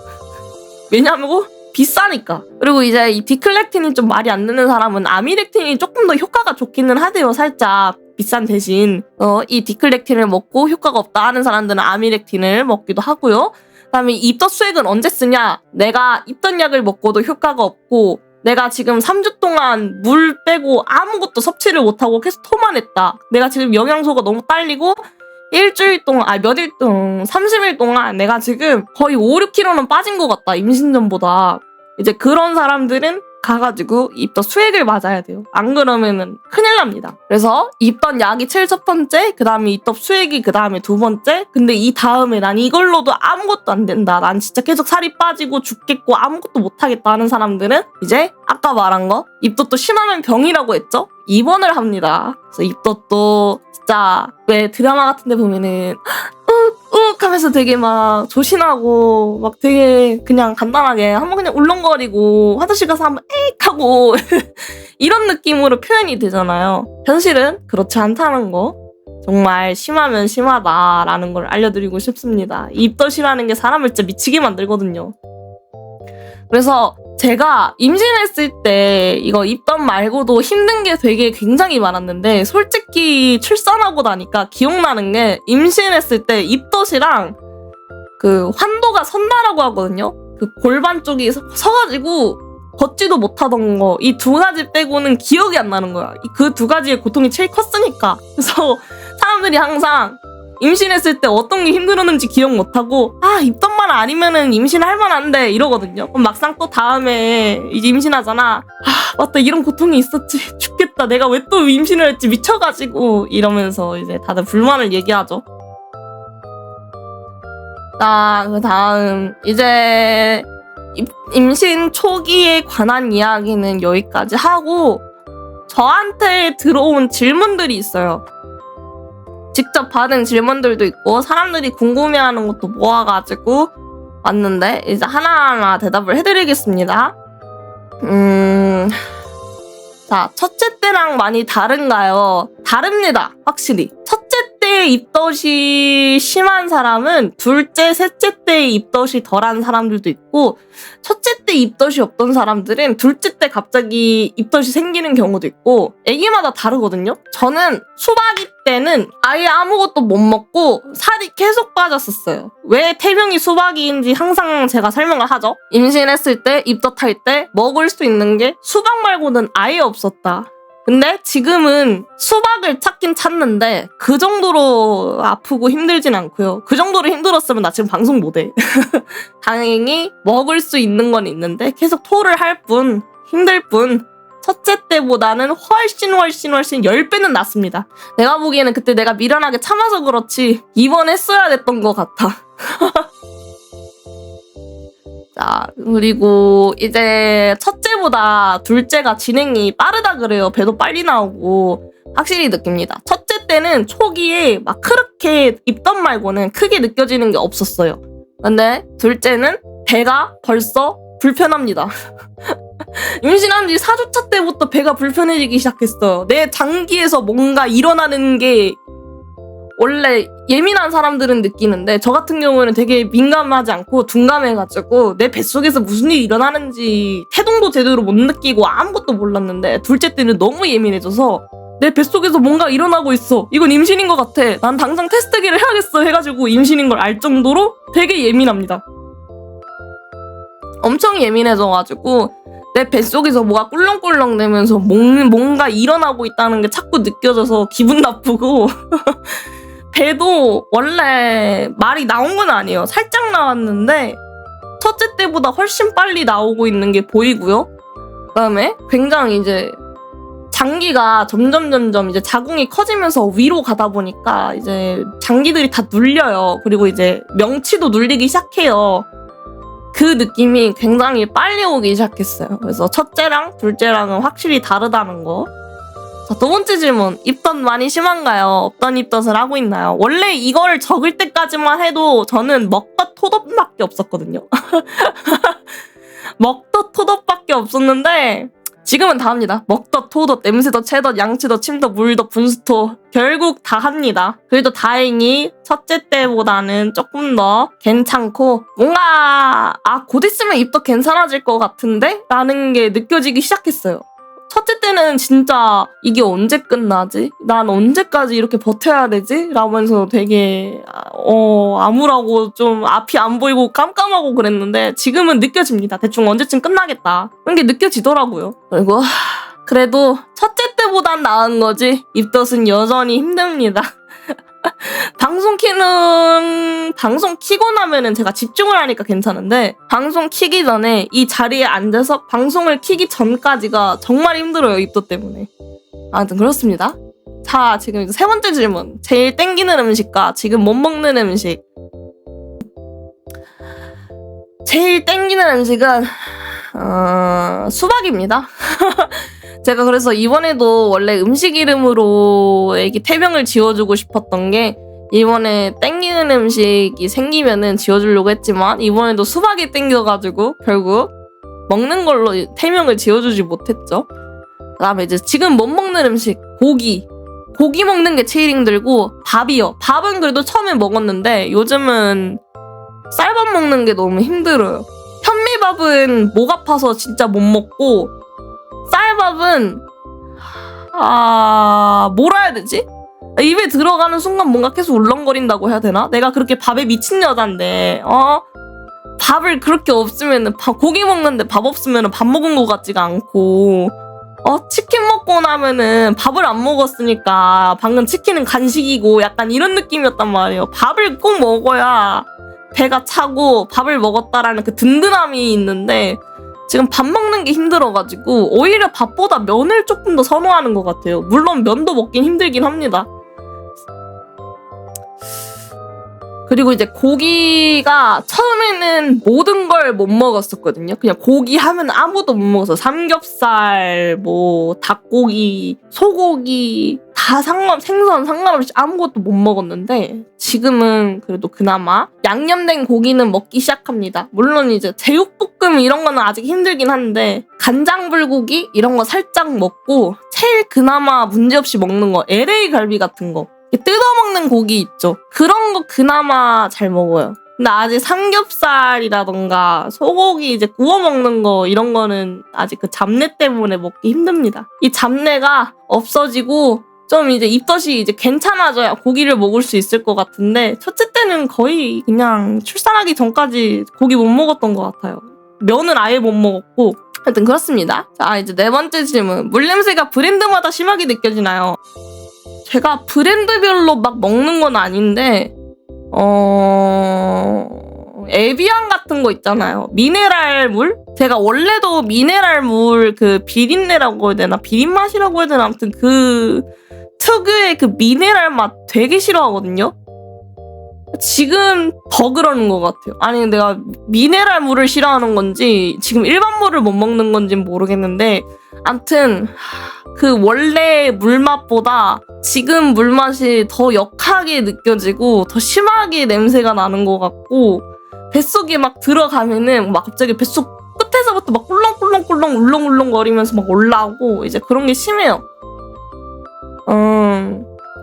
왜냐면 비싸니까. 그리고 이제 이 디클렉틴이 좀 말이 안 되는 사람은 아미렉틴이 조금 더 효과가 좋기는 하대요. 살짝 비싼 대신 이 디클렉틴을 먹고 효과가 없다 하는 사람들은 아미렉틴을 먹기도 하고요. 그다음에 입덧 수액은 언제 쓰냐? 내가 입덧약을 먹고도 효과가 없고 내가 지금 3주 동안 물 빼고 아무것도 섭취를 못하고 계속 토만 했다. 내가 지금 영양소가 너무 딸리고 일주일 동안, 며칠 동안, 30일 동안 내가 지금 거의 5, 6kg는 빠진 것 같다. 임신 전보다. 이제 그런 사람들은 가가지고 입덧 수액을 맞아야 돼요. 안 그러면은 큰일 납니다. 그래서 입덧 약이 제일 첫 번째, 그 다음에 입덧 수액이 그 다음에 두 번째. 근데 이 다음에 난 이걸로도 아무것도 안 된다. 난 진짜 계속 살이 빠지고 죽겠고 아무것도 못하겠다 하는 사람들은 이제 아까 말한 거 입덧도 심하면 병이라고 했죠? 입원을 합니다. 그래서 입덧도 진짜 왜 드라마 같은 데 보면은 하면서 되게 막 조신하고 막 되게 그냥 간단하게 한번 그냥 울렁거리고 화장실 가서 한번 에익 하고 이런 느낌으로 표현이 되잖아요. 현실은 그렇지 않다는 거 정말 심하면 심하다라는 걸 알려드리고 싶습니다. 입덧이라는 게 사람을 진짜 미치게 만들거든요. 그래서 제가 임신했을 때 이거 입덧 말고도 힘든 게 되게 굉장히 많았는데 솔직히 출산하고 나니까 기억나는 게 임신했을 때 입덧이랑 그 환도가 선다라고 하거든요. 그 골반 쪽이 서가지고 걷지도 못하던 거 이 두 가지 빼고는 기억이 안 나는 거야. 그 두 가지의 고통이 제일 컸으니까. 그래서 사람들이 항상 임신했을 때 어떤 게 힘들었는지 기억 못하고 입덧만 아니면은 임신할 만한데 이러거든요. 그럼 막상 또 다음에 이제 임신하잖아. 맞다, 이런 고통이 있었지. 죽겠다. 내가 왜 또 임신을 했지. 미쳐가지고 이러면서 이제 다들 불만을 얘기하죠. 자, 그 다음 이제 임신 초기에 관한 이야기는 여기까지 하고 저한테 들어온 질문들이 있어요. 직접 받은 질문들도 있고 사람들이 궁금해하는 것도 모아가지고 왔는데 이제 하나하나 대답을 해드리겠습니다. 자, 첫째 때랑 많이 다른가요? 다릅니다. 확실히. 첫째 때 입덧이 심한 사람은 둘째, 셋째 때 입덧이 덜한 사람들도 있고, 첫째 때 입덧이 없던 사람들은 둘째 때 갑자기 입덧이 생기는 경우도 있고, 애기마다 다르거든요. 저는 수박이 때는 아예 아무것도 못 먹고 살이 계속 빠졌었어요. 왜 태명이 수박이인지 항상 제가 설명을 하죠. 임신했을 때, 입덧할 때 먹을 수 있는 게 수박 말고는 아예 없었다. 근데 지금은 수박을 찾긴 찾는데 그 정도로 아프고 힘들진 않고요. 그 정도로 힘들었으면 나 지금 방송 못해. 다행히 먹을 수 있는 건 있는데 계속 토를 할 뿐, 힘들 뿐, 첫째 때보다는 훨씬 10배는 낫습니다. 내가 보기에는 그때 내가 미련하게 참아서 그렇지 입원했어야 됐던 것 같아. 자, 그리고 이제 첫째보다 둘째가 진행이 빠르다 그래요. 배도 빨리 나오고 확실히 느낍니다. 첫째 때는 초기에 막 그렇게 입덧 말고는 크게 느껴지는 게 없었어요. 근데 둘째는 배가 벌써 불편합니다. 임신한 지 4주차 때부터 배가 불편해지기 시작했어요. 내 장기에서 뭔가 일어나는 게 원래 예민한 사람들은 느끼는데 저 같은 경우는 되게 민감하지 않고 둔감해가지고 내 뱃속에서 무슨 일이 일어나는지 태동도 제대로 못 느끼고 아무것도 몰랐는데 둘째 때는 너무 예민해져서 내 뱃속에서 뭔가 일어나고 있어. 이건 임신인 것 같아. 난 당장 테스트기를 해야겠어 해가지고 임신인 걸 알 정도로 되게 예민합니다. 엄청 예민해져가지고 내 뱃속에서 뭐가 꿀렁꿀렁 대면서 뭔가 일어나고 있다는 게 자꾸 느껴져서 기분 나쁘고 배도 원래 말이 나온 건 아니에요. 살짝 나왔는데 첫째 때보다 훨씬 빨리 나오고 있는 게 보이고요. 그다음에 굉장히 이제 장기가 점점 이제 자궁이 커지면서 위로 가다 보니까 이제 장기들이 다 눌려요. 그리고 이제 명치도 눌리기 시작해요. 그 느낌이 굉장히 빨리 오기 시작했어요. 그래서 첫째랑 둘째랑은 확실히 다르다는 거. 자, 두 번째 질문. 입덧 많이 심한가요? 없던 입덧을 하고 있나요? 원래 이걸 적을 때까지만 해도 저는 먹덧, 토덧밖에 없었거든요. 먹덧, 토덧밖에 없었는데 지금은 다 합니다. 먹덧, 토덧, 냄새덧, 채덧, 양치덧, 침덧, 물덧, 분수토 결국 다 합니다. 그래도 다행히 첫째 때보다는 조금 더 괜찮고 뭔가 곧 있으면 입덧 괜찮아질 것 같은데? 라는 게 느껴지기 시작했어요. 첫째 때는 진짜 이게 언제 끝나지? 난 언제까지 이렇게 버텨야 되지? 라면서 되게 암울하고 좀 앞이 안 보이고 깜깜하고 그랬는데 지금은 느껴집니다. 대충 언제쯤 끝나겠다. 그런 게 느껴지더라고요. 그리고 그래도 첫째 때보단 나은 거지 입덧은 여전히 힘듭니다. 방송 키고 나면은 제가 집중을 하니까 괜찮은데 방송 키기 전에 이 자리에 앉아서 방송을 키기 전까지가 정말 힘들어요. 입덧 때문에. 아무튼 그렇습니다. 자, 지금 이제 세 번째 질문. 제일 땡기는 음식과 지금 못 먹는 음식. 제일 땡기는 음식은 수박입니다. 제가 그래서 이번에도 원래 음식 이름으로 애기 태명을 지어주고 싶었던 게 이번에 땡기는 음식이 생기면은 지어주려고 했지만 이번에도 수박이 땡겨가지고 결국 먹는 걸로 태명을 지어주지 못했죠. 그 다음에 이제 지금 못 먹는 음식 고기 먹는 게 제일 힘들고 밥이요. 밥은 그래도 처음에 먹었는데 요즘은 쌀밥 먹는 게 너무 힘들어요. 현미밥은 목 아파서 진짜 못 먹고 쌀밥은 뭐라 해야 되지? 입에 들어가는 순간 뭔가 계속 울렁거린다고 해야 되나? 내가 그렇게 밥에 미친 여잔데 밥을 그렇게 없으면은 고기 먹는데 밥 없으면은 밥 먹은 것 같지가 않고 치킨 먹고 나면은 밥을 안 먹었으니까 방금 치킨은 간식이고 약간 이런 느낌이었단 말이에요. 밥을 꼭 먹어야 배가 차고 밥을 먹었다라는 그 든든함이 있는데 지금 밥 먹는 게 힘들어가지고 오히려 밥보다 면을 조금 더 선호하는 것 같아요. 물론 면도 먹긴 힘들긴 합니다. 그리고 이제 고기가 처음에는 모든 걸 못 먹었었거든요. 그냥 고기 하면 아무도 못 먹어서 삼겹살, 닭고기, 소고기 다 생선 상관없이 아무것도 못 먹었는데 지금은 그래도 그나마 양념된 고기는 먹기 시작합니다. 물론 이제 제육볶음 이런 거는 아직 힘들긴 한데 간장불고기 이런 거 살짝 먹고 제일 그나마 문제없이 먹는 거 LA 갈비 같은 거 뜯어먹는 먹는 고기 있죠. 그런 거 그나마 잘 먹어요. 근데 아직 삼겹살이라던가 소고기 이제 구워 먹는 거 이런 거는 아직 그 잡내 때문에 먹기 힘듭니다. 이 잡내가 없어지고 좀 이제 입덧이 이제 괜찮아져야 고기를 먹을 수 있을 것 같은데 첫째 때는 거의 그냥 출산하기 전까지 고기 못 먹었던 것 같아요. 면은 아예 못 먹었고 하여튼 그렇습니다. 자, 이제 네 번째 질문. 물냄새가 브랜드마다 심하게 느껴지나요? 제가 브랜드별로 막 먹는 건 아닌데 에비앙 같은 거 있잖아요. 미네랄 물? 제가 원래도 미네랄 물 그 비린내라고 해야 되나? 비린 맛이라고 해야 되나? 아무튼 그 특유의 그 미네랄 맛 되게 싫어하거든요. 지금 더 그러는 것 같아요. 아니 내가 미네랄 물을 싫어하는 건지 지금 일반 물을 못 먹는 건지는 모르겠는데 암튼 그 원래 물맛보다 지금 물맛이 더 역하게 느껴지고 더 심하게 냄새가 나는 것 같고 뱃속에 막 들어가면은 막 갑자기 뱃속 끝에서부터 막 꿀렁꿀렁꿀렁 울렁울렁거리면서 막 올라오고 이제 그런 게 심해요.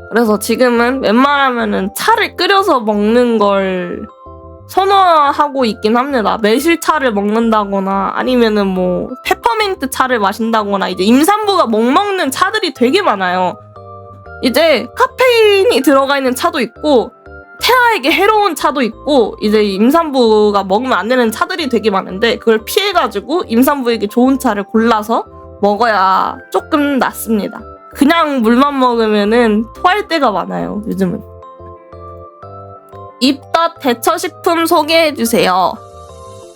그래서 지금은 웬만하면은 차를 끓여서 먹는 걸 선호하고 있긴 합니다. 매실차를 먹는다거나 아니면은 뭐 페퍼민트 차를 마신다거나 이제 임산부가 못 먹는 차들이 되게 많아요. 이제 카페인이 들어가 있는 차도 있고 태아에게 해로운 차도 있고 이제 임산부가 먹으면 안 되는 차들이 되게 많은데 그걸 피해가지고 임산부에게 좋은 차를 골라서 먹어야 조금 낫습니다. 그냥 물만 먹으면은 토할 때가 많아요, 요즘은. 입덧 대처식품 소개해주세요.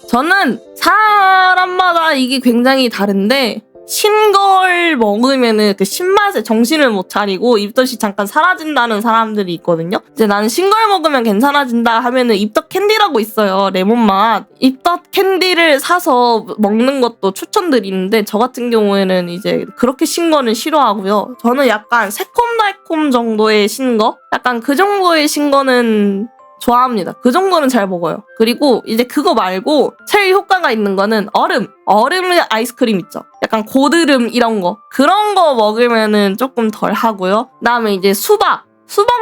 저는 사람마다 이게 굉장히 다른데 신 걸 먹으면은 그 신맛에 정신을 못 차리고 입덧이 잠깐 사라진다는 사람들이 있거든요. 이제 나는 신 걸 먹으면 괜찮아진다 하면은 입덧 캔디라고 있어요. 레몬맛. 입덧 캔디를 사서 먹는 것도 추천드리는데 저 같은 경우에는 이제 그렇게 신 거는 싫어하고요. 저는 약간 새콤달콤 정도의 신 거? 약간 그 정도의 신 거는 좋아합니다. 그 정도는 잘 먹어요. 그리고 이제 그거 말고 제일 효과가 있는 거는 얼음 아이스크림 있죠. 약간 고드름 이런 거 그런 거 먹으면은 조금 덜 하고요. 그다음에 이제 수박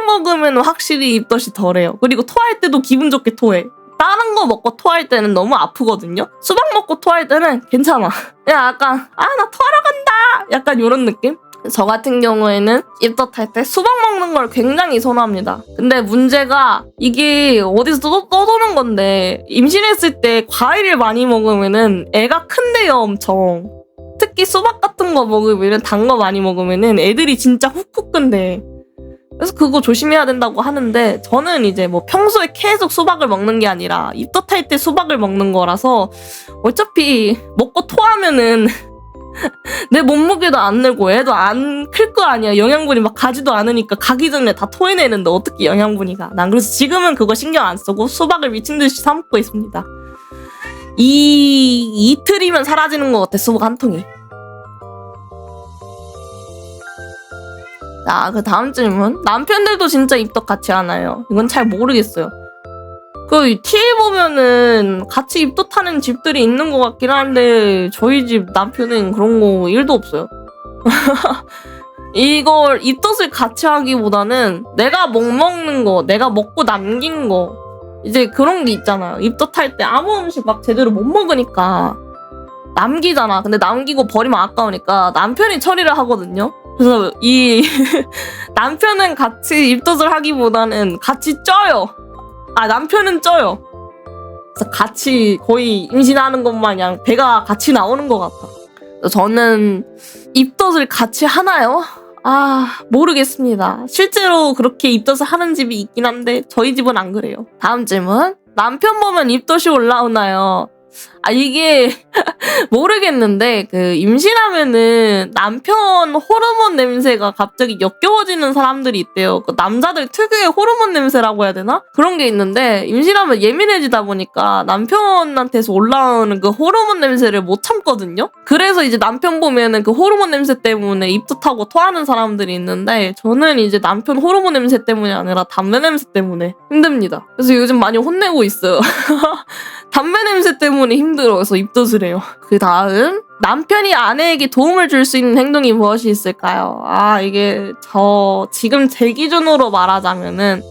먹으면 확실히 입덧이 덜해요. 그리고 토할 때도 기분 좋게 토해. 다른 거 먹고 토할 때는 너무 아프거든요. 수박 먹고 토할 때는 괜찮아. 그냥 약간 나 토하러 간다 약간 이런 느낌? 저 같은 경우에는 입덧할 때 수박 먹는 걸 굉장히 선호합니다. 근데 문제가 이게 어디서 떠도는 건데 임신했을 때 과일을 많이 먹으면은 애가 큰데요, 엄청. 특히 수박 같은 거 먹으면은 단 거 많이 먹으면은 애들이 진짜 훅훅 큰대. 그래서 그거 조심해야 된다고 하는데 저는 이제 뭐 평소에 계속 수박을 먹는 게 아니라 입덧할 때 수박을 먹는 거라서 어차피 먹고 토하면은 내 몸무게도 안 늘고 애도 안 클 거 아니야. 영양분이 막 가지도 않으니까 가기 전에 다 토해내는데 어떻게 영양분이 가. 난 그래서 지금은 그거 신경 안 쓰고 수박을 미친 듯이 사 먹고 있습니다. 이틀이면 사라지는 것 같아, 수박 한 통이. 자, 그 다음 질문. 남편들도 진짜 입덧 같이 하나요? 이건 잘 모르겠어요. 그 TV에 보면은 같이 입덧하는 집들이 있는 것 같긴 한데 저희 집 남편은 그런 거 1도 없어요. 이걸 입덧을 같이 하기보다는 내가 못 먹는 거, 내가 먹고 남긴 거 이제 그런 게 있잖아요. 입덧할 때 아무 음식 막 제대로 못 먹으니까 남기잖아. 근데 남기고 버리면 아까우니까 남편이 처리를 하거든요. 그래서 이 남편은 같이 입덧을 하기보다는 같이 쪄요. 남편은 쪄요. 그래서 같이 거의 임신하는 것 마냥 배가 같이 나오는 것 같아. 저는 입덧을 같이 하나요? 모르겠습니다. 실제로 그렇게 입덧을 하는 집이 있긴 한데 저희 집은 안 그래요. 다음 질문. 남편 보면 입덧이 올라오나요? 이게 모르겠는데 그 임신하면은 남편 호르몬 냄새가 갑자기 역겨워지는 사람들이 있대요. 그 남자들 특유의 호르몬 냄새라고 해야 되나? 그런 게 있는데 임신하면 예민해지다 보니까 남편한테서 올라오는 그 호르몬 냄새를 못 참거든요. 그래서 이제 남편 보면은 그 호르몬 냄새 때문에 입덧하고 토하는 사람들이 있는데 저는 이제 남편 호르몬 냄새 때문이 아니라 담배 냄새 때문에 힘듭니다. 그래서 요즘 많이 혼내고 있어요. 담배 냄새 때문에 때문에 힘들어서 입덧을 해요. 그 다음 남편이 아내에게 도움을 줄 수 있는 행동이 무엇이 있을까요? 이게 지금 제 기준으로 말하자면은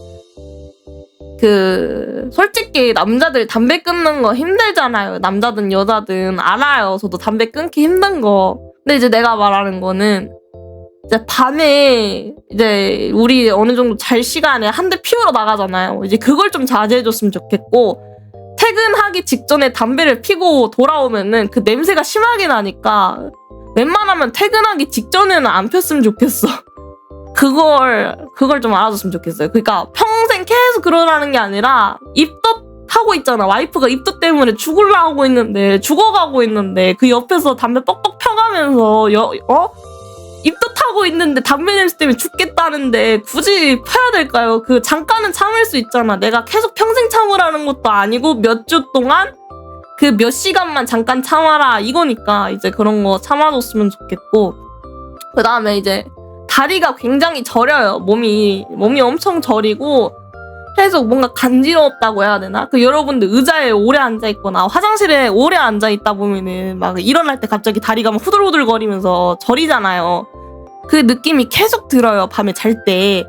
솔직히 남자들 담배 끊는 거 힘들잖아요. 남자든 여자든 알아요. 저도 담배 끊기 힘든 거. 근데 이제 내가 말하는 거는 이제 밤에 이제 우리 어느 정도 잘 시간에 한 대 피우러 나가잖아요. 이제 그걸 좀 자제해줬으면 좋겠고, 퇴근하기 직전에 담배를 피고 돌아오면은 그 냄새가 심하게 나니까 웬만하면 퇴근하기 직전에는 안 폈으면 좋겠어. 그걸 좀 알아줬으면 좋겠어요. 그러니까 평생 계속 그러라는 게 아니라 입덧하고 있잖아. 와이프가 입덧 때문에 죽어가고 있는데 그 옆에서 담배 뻑뻑 펴가면서 입덧하고 있는데 담배 냄새 때문에 죽겠다는데 굳이 펴야 될까요? 잠깐은 참을 수 있잖아. 내가 계속 평생 참으라는 것도 아니고 몇 주 동안 몇 시간만 잠깐 참아라 이거니까 이제 그런 거 참아줬으면 좋겠고, 그 다음에 이제 다리가 굉장히 저려요. 몸이 엄청 저리고 계속 뭔가 간지럽다고 해야 되나? 여러분들 의자에 오래 앉아있거나 화장실에 오래 앉아있다 보면은 막 일어날 때 갑자기 다리가 막 후들후들 거리면서 저리잖아요. 그 느낌이 계속 들어요. 밤에 잘 때.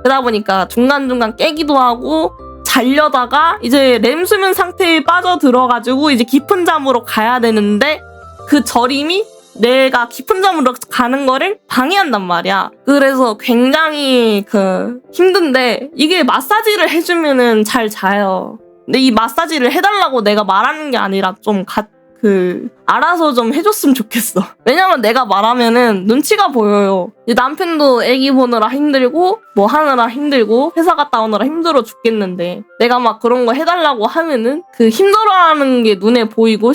그러다 보니까 중간중간 깨기도 하고 자려다가 이제 렘수면 상태에 빠져들어가지고 이제 깊은 잠으로 가야 되는데 그 저림이 내가 깊은 잠으로 가는 거를 방해한단 말이야. 그래서 굉장히 힘든데 이게 마사지를 해주면은 잘 자요. 근데 이 마사지를 해달라고 내가 말하는 게 아니라 좀 알아서 좀 해줬으면 좋겠어. 왜냐면 내가 말하면은 눈치가 보여요. 남편도 애기 보느라 힘들고 뭐 하느라 힘들고 회사 갔다 오느라 힘들어 죽겠는데 내가 막 그런 거 해달라고 하면은 힘들어하는 게 눈에 보이고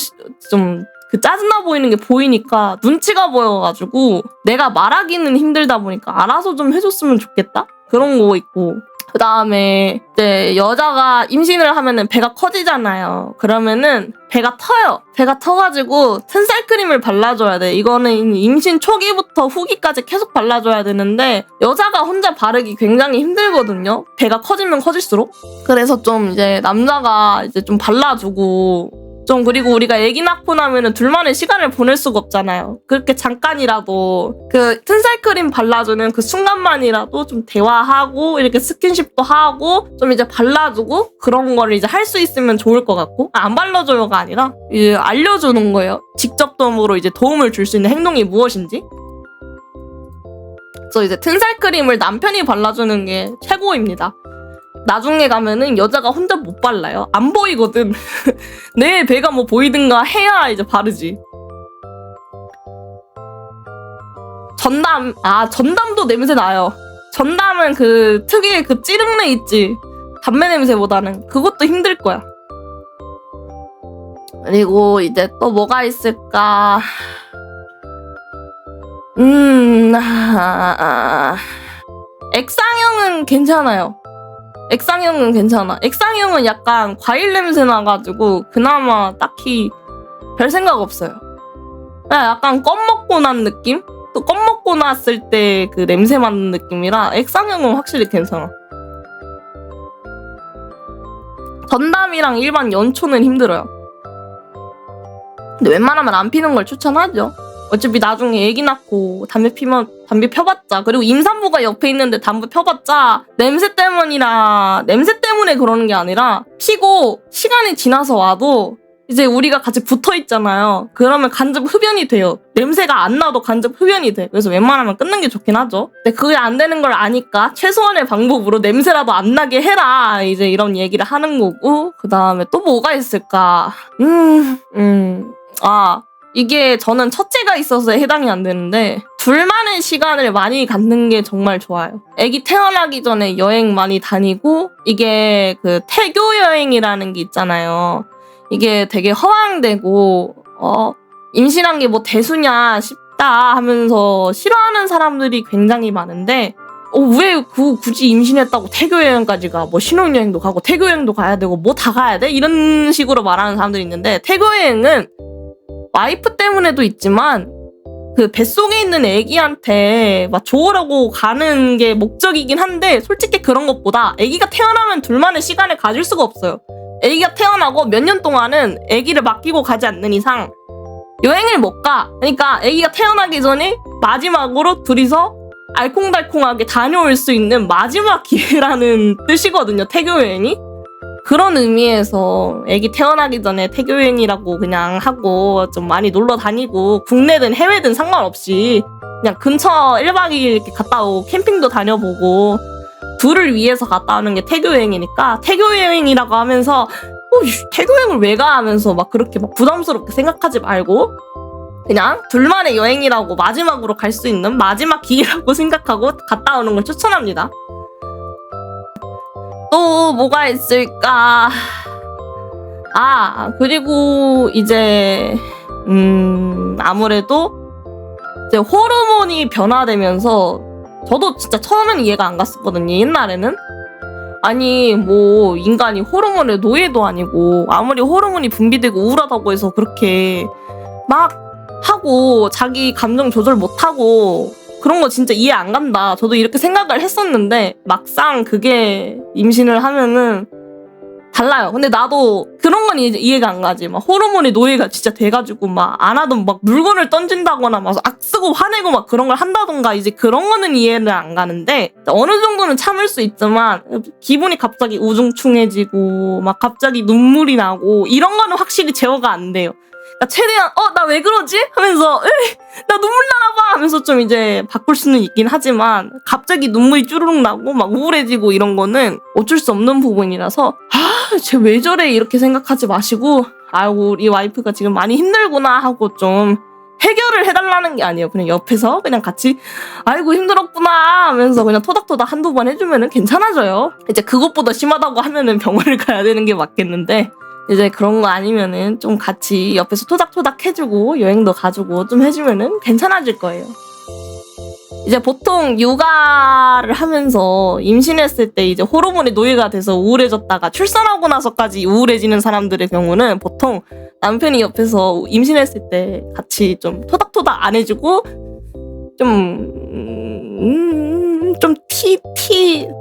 좀 짜증나 보이는 게 보이니까 눈치가 보여가지고 내가 말하기는 힘들다 보니까 알아서 좀 해줬으면 좋겠다? 그런 거 있고, 그 다음에 이제 여자가 임신을 하면은 배가 커지잖아요. 그러면은 배가 터요. 배가 터가지고 튼살크림을 발라줘야 돼. 이거는 임신 초기부터 후기까지 계속 발라줘야 되는데 여자가 혼자 바르기 굉장히 힘들거든요. 배가 커지면 커질수록. 그래서 좀 이제 남자가 이제 좀 발라주고, 그리고 우리가 애기 낳고 나면은 둘만의 시간을 보낼 수가 없잖아요. 그렇게 잠깐이라도 튼살크림 발라주는 그 순간만이라도 좀 대화하고 이렇게 스킨십도 하고 좀 이제 발라주고 그런 거를 이제 할 수 있으면 좋을 것 같고, 안 발라줘요가 아니라 이제 알려주는 거예요. 직접적으로 이제 도움을 줄 수 있는 행동이 무엇인지. 그래서 이제 튼살크림을 남편이 발라주는 게 최고입니다. 나중에 가면은 여자가 혼자 못 발라요. 안 보이거든. 내 배가 뭐 보이든가 해야 이제 바르지. 전담도 냄새 나요. 전담은 특유의 찌릉내 있지. 담배 냄새보다는. 그것도 힘들 거야. 그리고 이제 또 뭐가 있을까. 액상형은 괜찮아요. 액상형은 괜찮아. 액상형은 약간 과일 냄새 나가지고 그나마 딱히 별 생각 없어요. 그냥 약간 껌 먹고 난 느낌? 또 껌 먹고 났을 때 냄새 맡는 느낌이라 액상형은 확실히 괜찮아. 전담이랑 일반 연초는 힘들어요. 근데 웬만하면 안 피는 걸 추천하죠. 어차피 나중에 애기 낳고 담배 펴봤자, 그리고 임산부가 옆에 있는데 담배 펴봤자 냄새 때문에 그러는 게 아니라 피고 시간이 지나서 와도 이제 우리가 같이 붙어 있잖아요. 그러면 간접 흡연이 돼요. 냄새가 안 나도 간접 흡연이 돼. 그래서 웬만하면 끊는 게 좋긴 하죠. 근데 그게 안 되는 걸 아니까 최소한의 방법으로 냄새라도 안 나게 해라, 이제 이런 얘기를 하는 거고, 그 다음에 또 뭐가 있을까? 이게 저는 첫째가 있어서 해당이 안 되는데 둘만의 시간을 많이 갖는 게 정말 좋아요. 애기 태어나기 전에 여행 많이 다니고, 이게 태교 여행이라는 게 있잖아요. 이게 되게 허황되고 임신한 게 뭐 대수냐 싶다 하면서 싫어하는 사람들이 굉장히 많은데, 왜 굳이 임신했다고 태교 여행까지 가? 뭐 신혼여행도 가고 태교 여행도 가야 되고 뭐 다 가야 돼? 이런 식으로 말하는 사람들이 있는데, 태교 여행은 와이프 때문에도 있지만 뱃속에 있는 애기한테 막 좋으라고 가는 게 목적이긴 한데, 솔직히 그런 것보다 애기가 태어나면 둘만의 시간을 가질 수가 없어요. 아기가 태어나고 몇 년 동안은 아기를 맡기고 가지 않는 이상 여행을 못 가. 그러니까 아기가 태어나기 전에 마지막으로 둘이서 알콩달콩하게 다녀올 수 있는 마지막 기회라는 뜻이거든요, 태교 여행이. 그런 의미에서 아기 태어나기 전에 태교 여행이라고 그냥 하고 좀 많이 놀러 다니고 국내든 해외든 상관없이 그냥 근처 1박 2일 이렇게 갔다 오고 캠핑도 다녀보고 둘을 위해서 갔다 오는 게 태교 여행이니까 태교 여행이라고 하면서 태교 여행을 왜 가? 하면서 막 그렇게 막 부담스럽게 생각하지 말고 그냥 둘만의 여행이라고 마지막으로 갈 수 있는 마지막 기회라고 생각하고 갔다 오는 걸 추천합니다. 또 뭐가 있을까? 그리고 이제 아무래도 이제 호르몬이 변화되면서 저도 진짜 처음에는 이해가 안 갔었거든요. 옛날에는 아니 뭐 인간이 호르몬의 노예도 아니고 아무리 호르몬이 분비되고 우울하다고 해서 그렇게 막 하고 자기 감정 조절 못하고 그런 거 진짜 이해 안 간다. 저도 이렇게 생각을 했었는데 막상 그게 임신을 하면은 달라요. 근데 나도 그런 건 이해가 안 가지. 막 호르몬의 노예가 진짜 돼가지고 막 안 하던 막 물건을 던진다거나 막 악쓰고 화내고 막 그런 걸 한다던가 이제 그런 거는 이해를 안 가는데 어느 정도는 참을 수 있지만 기분이 갑자기 우중충해지고 막 갑자기 눈물이 나고 이런 거는 확실히 제어가 안 돼요. 그러니까 최대한 나 왜 그러지? 하면서 나 눈물 나나 봐 하면서 좀 이제 바꿀 수는 있긴 하지만 갑자기 눈물이 쭈르륵 나고 막 우울해지고 이런 거는 어쩔 수 없는 부분이라서 쟤 왜 저래 이렇게 생각하지 마시고 아이고 우리 와이프가 지금 많이 힘들구나 하고 좀 해결을 해달라는 게 아니에요. 그냥 옆에서 그냥 같이 아이고 힘들었구나 하면서 그냥 토닥토닥 한두 번 해주면은 괜찮아져요. 이제 그것보다 심하다고 하면은 병원을 가야 되는 게 맞겠는데 이제 그런 거 아니면은 좀 같이 옆에서 토닥토닥 해주고 여행도 가주고 좀 해주면은 괜찮아질 거예요. 이제 보통 육아를 하면서 임신했을 때 이제 호르몬의 노예가 돼서 우울해졌다가 출산하고 나서까지 우울해지는 사람들의 경우는 보통 남편이 옆에서 임신했을 때 같이 좀 토닥토닥 안 해주고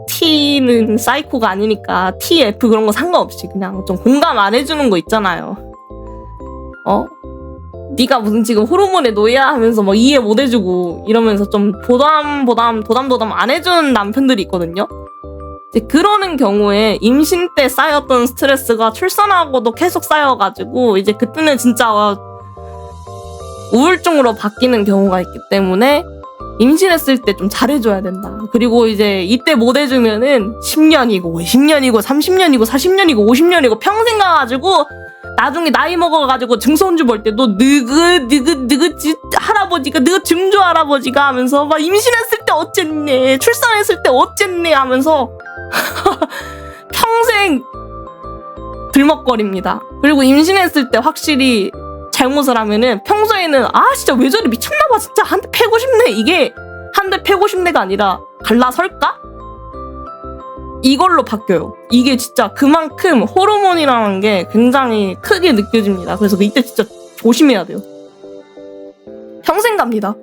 T는 사이코가 아니니까 TF 그런 거 상관없이 그냥 좀 공감 안 해주는 거 있잖아요. 네가 무슨 지금 호르몬의 노예야 하면서 뭐 이해 못 해주고 이러면서 좀 도담 안 해주는 남편들이 있거든요. 이제 그러는 경우에 임신 때 쌓였던 스트레스가 출산하고도 계속 쌓여가지고 이제 그때는 진짜 우울증으로 바뀌는 경우가 있기 때문에 임신했을 때 좀 잘해줘야 된다. 그리고 이제 이때 못 해주면은 10년이고 20년이고 30년이고 40년이고 50년이고 평생 가가지고 나중에 나이 먹어가지고 증손주 볼 때도 느그 할아버지가 느그 증조 할아버지가 하면서 막 임신했을 때 어쨌네 출산했을 때 어쨌네 하면서 평생 들먹거립니다. 그리고 임신했을 때 확실히 잘못을 하면은 평소에는 진짜 왜 저래 미쳤나봐 진짜 한 대 패고 싶네 이게 한 대 패고 싶네가 아니라 갈라설까? 이걸로 바뀌어요. 이게 진짜 그만큼 호르몬이라는 게 굉장히 크게 느껴집니다. 그래서 이때 진짜 조심해야 돼요. 평생 갑니다.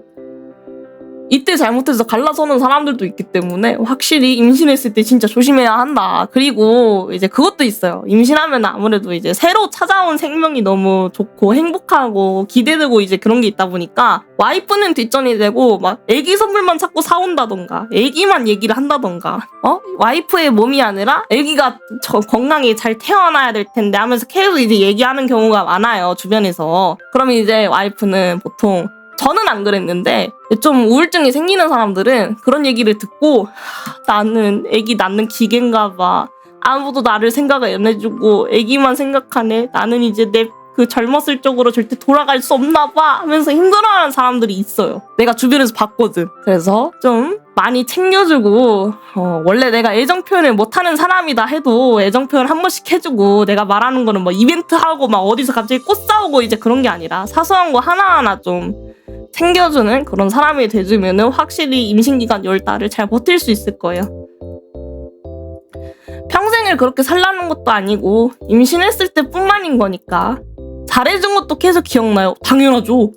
이때 잘못해서 갈라서는 사람들도 있기 때문에 확실히 임신했을 때 진짜 조심해야 한다. 그리고 이제 그것도 있어요. 임신하면 아무래도 이제 새로 찾아온 생명이 너무 좋고 행복하고 기대되고 이제 그런 게 있다 보니까 와이프는 뒷전이 되고 막 애기 선물만 자꾸 사온다던가 애기만 얘기를 한다던가 와이프의 몸이 아니라 애기가 건강히 잘 태어나야 될 텐데 하면서 계속 이제 얘기하는 경우가 많아요. 주변에서. 그러면 이제 와이프는 보통 저는 안 그랬는데 좀 우울증이 생기는 사람들은 그런 얘기를 듣고 나는 애기 낳는 기계인가 봐. 아무도 나를 생각을 안 해주고 애기만 생각하네. 나는 이제 내 그 젊었을 적으로 절대 돌아갈 수 없나 봐 하면서 힘들어하는 사람들이 있어요. 내가 주변에서 봤거든. 그래서 좀 많이 챙겨주고 원래 내가 애정 표현을 못하는 사람이다 해도 애정 표현 한 번씩 해주고 내가 말하는 거는 뭐 이벤트하고 막 어디서 갑자기 꽃 사오고 이제 그런 게 아니라 사소한 거 하나하나 좀 챙겨주는 그런 사람이 돼주면은 확실히 임신기간 10달을 잘 버틸 수 있을 거예요. 평생을 그렇게 살라는 것도 아니고 임신했을 때 뿐만인 거니까 잘해준 것도 계속 기억나요. 당연하죠.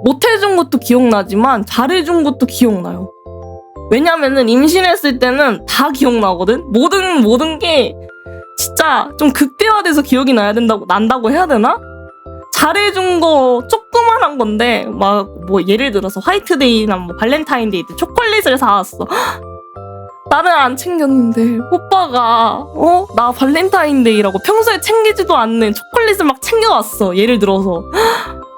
못해준 것도 기억나지만 잘해준 것도 기억나요. 왜냐면은 임신했을 때는 다 기억나거든. 모든 게 진짜 좀 극대화돼서 기억이 난다고 해야 되나? 잘해준 거 조그만한 건데 막 뭐 예를 들어서 화이트데이나 뭐 발렌타인데이 때 초콜릿을 사왔어. 나는 안 챙겼는데 오빠가 나 발렌타인데이라고 평소에 챙기지도 않는 초콜릿을 막 챙겨왔어. 예를 들어서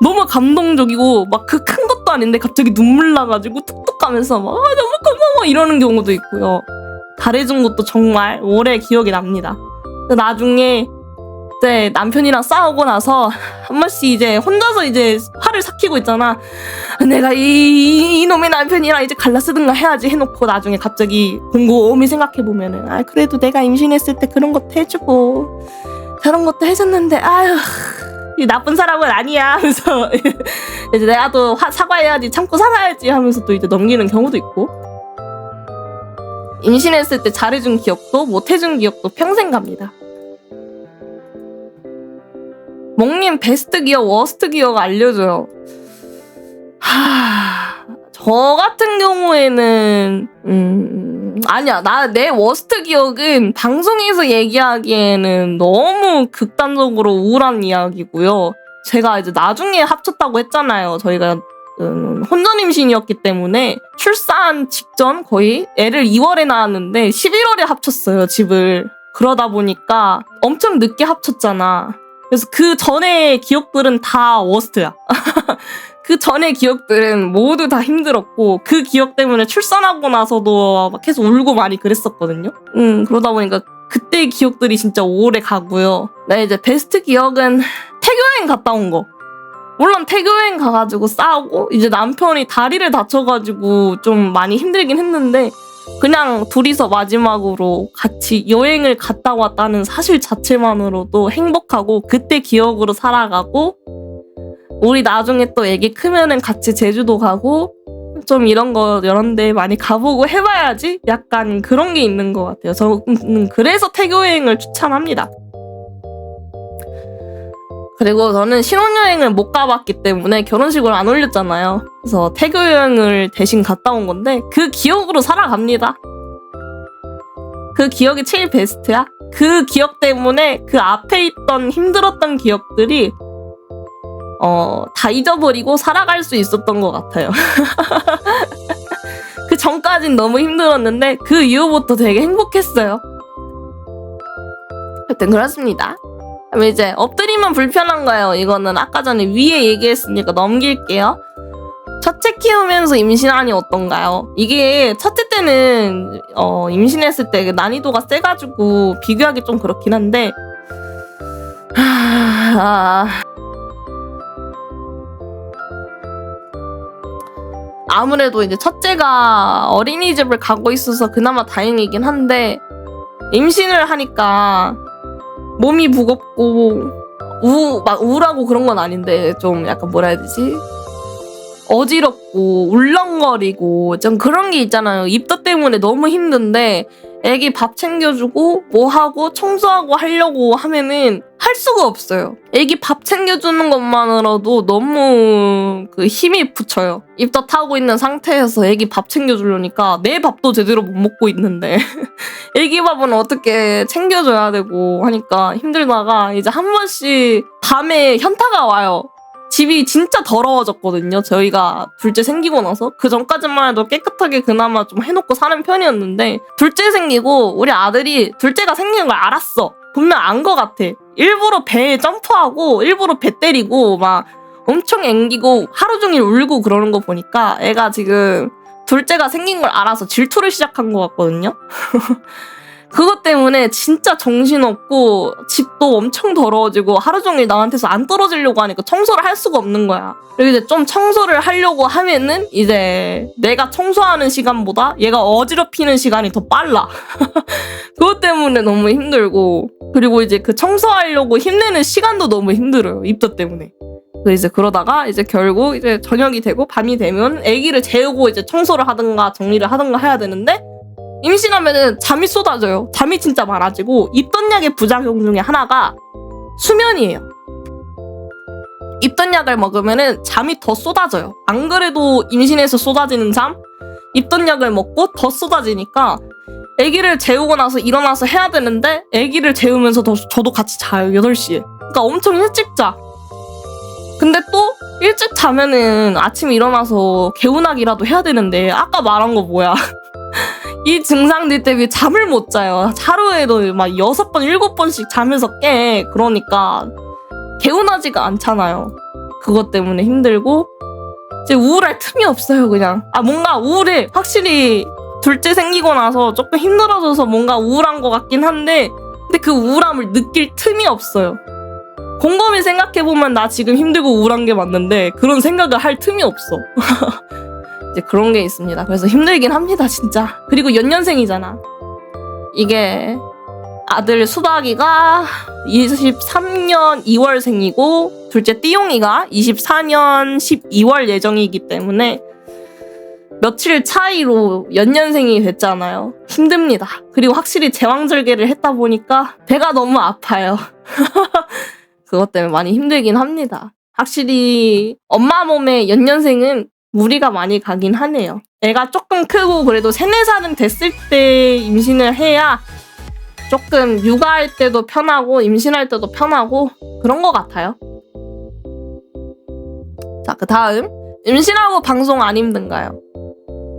너무 감동적이고 막 그 큰 것도 아닌데 갑자기 눈물 나가지고 툭툭하면서 막 너무 고마워 이러는 경우도 있고요. 잘해준 것도 정말 오래 기억이 납니다. 나중에 이제 남편이랑 싸우고 나서 한 번씩 이제 혼자서 이제 화를 삭히고 있잖아. 내가 이놈의 남편이랑 이제 갈라쓰든가 해야지 해놓고 나중에 갑자기 곰곰이 생각해보면은 그래도 내가 임신했을 때 그런 것도 해주고 저런 것도 해줬는데 이 나쁜 사람은 아니야 하면서 이제 내가 또 사과해야지 참고 살아야지 하면서 또 이제 넘기는 경우도 있고. 임신했을 때 잘해준 기억도 못해준 기억도 평생 갑니다. 몽님 베스트 기억, 워스트 기억 알려줘요. 저 같은 경우에는 아니야. 내 워스트 기억은 방송에서 얘기하기에는 너무 극단적으로 우울한 이야기고요. 제가 이제 나중에 합쳤다고 했잖아요. 저희가 혼전 임신이었기 때문에 출산 직전 거의 애를 2월에 낳았는데 11월에 합쳤어요, 집을. 그러다 보니까 엄청 늦게 합쳤잖아. 그래서 그 전의 기억들은 다 워스트야. 그 전의 기억들은 모두 다 힘들었고 그 기억 때문에 출산하고 나서도 막 계속 울고 많이 그랬었거든요. 그러다 보니까 그때의 기억들이 진짜 오래 가고요. 나 이제 베스트 기억은 태교여행 갔다 온 거. 물론 태교여행 가가지고 싸우고 이제 남편이 다리를 다쳐가지고 좀 많이 힘들긴 했는데 그냥 둘이서 마지막으로 같이 여행을 갔다 왔다는 사실 자체만으로도 행복하고 그때 기억으로 살아가고 우리 나중에 또 애기 크면은 같이 제주도 가고 좀 이런 데 많이 가보고 해봐야지 약간 그런 게 있는 것 같아요. 저는 그래서 태교여행을 추천합니다. 그리고 저는 신혼여행을 못 가봤기 때문에 결혼식을 안 올렸잖아요. 그래서 태교여행을 대신 갔다 온 건데 그 기억으로 살아갑니다. 그 기억이 제일 베스트야. 그 기억 때문에 그 앞에 있던 힘들었던 기억들이 다 잊어버리고 살아갈 수 있었던 것 같아요. 그 전까진 너무 힘들었는데 그 이후부터 되게 행복했어요. 하여튼 그렇습니다. 그럼 이제 엎드리면 불편한 거예요. 이거는 아까 전에 위에 얘기했으니까 넘길게요. 첫째 키우면서 임신하니 어떤가요? 이게 첫째 때는 임신했을 때 난이도가 세가지고 비교하기 좀 그렇긴 한데 아무래도 이제 첫째가 어린이집을 가고 있어서 그나마 다행이긴 한데 임신을 하니까 몸이 무겁고 막 우울하고 그런 건 아닌데 좀 약간 뭐라 해야 되지? 어지럽고 울렁거리고 좀 그런 게 있잖아요. 입덧 때문에 너무 힘든데 애기 밥 챙겨주고 뭐하고 청소하고 하려고 하면은 할 수가 없어요. 애기 밥 챙겨주는 것만으로도 너무 그 힘이 붙여요. 입덧하고 있는 상태에서 애기 밥 챙겨주려니까 내 밥도 제대로 못 먹고 있는데 애기 밥은 어떻게 챙겨줘야 되고 하니까 힘들다가 이제 한 번씩 밤에 현타가 와요. 집이 진짜 더러워졌거든요. 저희가 둘째 생기고 나서. 그 전까지만 해도 깨끗하게 그나마 좀 해놓고 사는 편이었는데 둘째 생기고 우리 아들이 둘째가 생기는 걸 알았어. 분명 안 거 같아. 일부러 배에 점프하고 일부러 배 때리고 막 엄청 앵기고 하루 종일 울고 그러는 거 보니까 애가 지금 둘째가 생긴 걸 알아서 질투를 시작한 것 같거든요. 그것 때문에 진짜 정신없고 집도 엄청 더러워지고 하루 종일 나한테서 안 떨어지려고 하니까 청소를 할 수가 없는 거야. 그리고 이제 좀 청소를 하려고 하면은 이제 내가 청소하는 시간보다 얘가 어지럽히는 시간이 더 빨라. 그것 때문에 너무 힘들고 그리고 이제 그 청소하려고 힘내는 시간도 너무 힘들어요. 입덧 때문에. 이제 그러다가 이제 결국 이제 저녁이 되고 밤이 되면 아기를 재우고 이제 청소를 하든가 정리를 하든가 해야 되는데 임신하면은 잠이 쏟아져요. 잠이 진짜 많아지고 입덧약의 부작용 중에 하나가 수면이에요. 입덧약을 먹으면은 잠이 더 쏟아져요. 안 그래도 임신해서 쏟아지는 잠, 입덧약을 먹고 더 쏟아지니까 아기를 재우고 나서 일어나서 해야 되는데 아기를 재우면서 저도 같이 자요. 8시에. 그러니까 엄청 일찍 자. 근데 또 일찍 자면은 아침에 일어나서 개운하기라도 해야 되는데 아까 말한 거 뭐야. 이 증상들 때문에 잠을 못 자요. 하루에도 막 6번, 7번씩 자면서 깨. 그러니까 개운하지가 않잖아요. 그것 때문에 힘들고 이제 우울할 틈이 없어요. 그냥 뭔가 우울해. 확실히 둘째 생기고 나서 조금 힘들어져서 뭔가 우울한 것 같긴 한데 근데 그 우울함을 느낄 틈이 없어요. 곰곰이 생각해보면 나 지금 힘들고 우울한 게 맞는데 그런 생각을 할 틈이 없어. 이제 그런 게 있습니다. 그래서 힘들긴 합니다, 진짜. 그리고 연년생이잖아. 이게 아들 수박이가 23년 2월생이고 둘째 띠용이가 24년 12월 예정이기 때문에 며칠 차이로 연년생이 됐잖아요. 힘듭니다. 그리고 확실히 제왕절개를 했다 보니까 배가 너무 아파요. 그것 때문에 많이 힘들긴 합니다. 확실히 엄마 몸에 연년생은 무리가 많이 가긴 하네요. 애가 조금 크고 그래도 3, 4살은 됐을 때 임신을 해야 조금 육아할 때도 편하고 임신할 때도 편하고 그런 것 같아요. 자, 그 다음 임신하고 방송 안 힘든가요?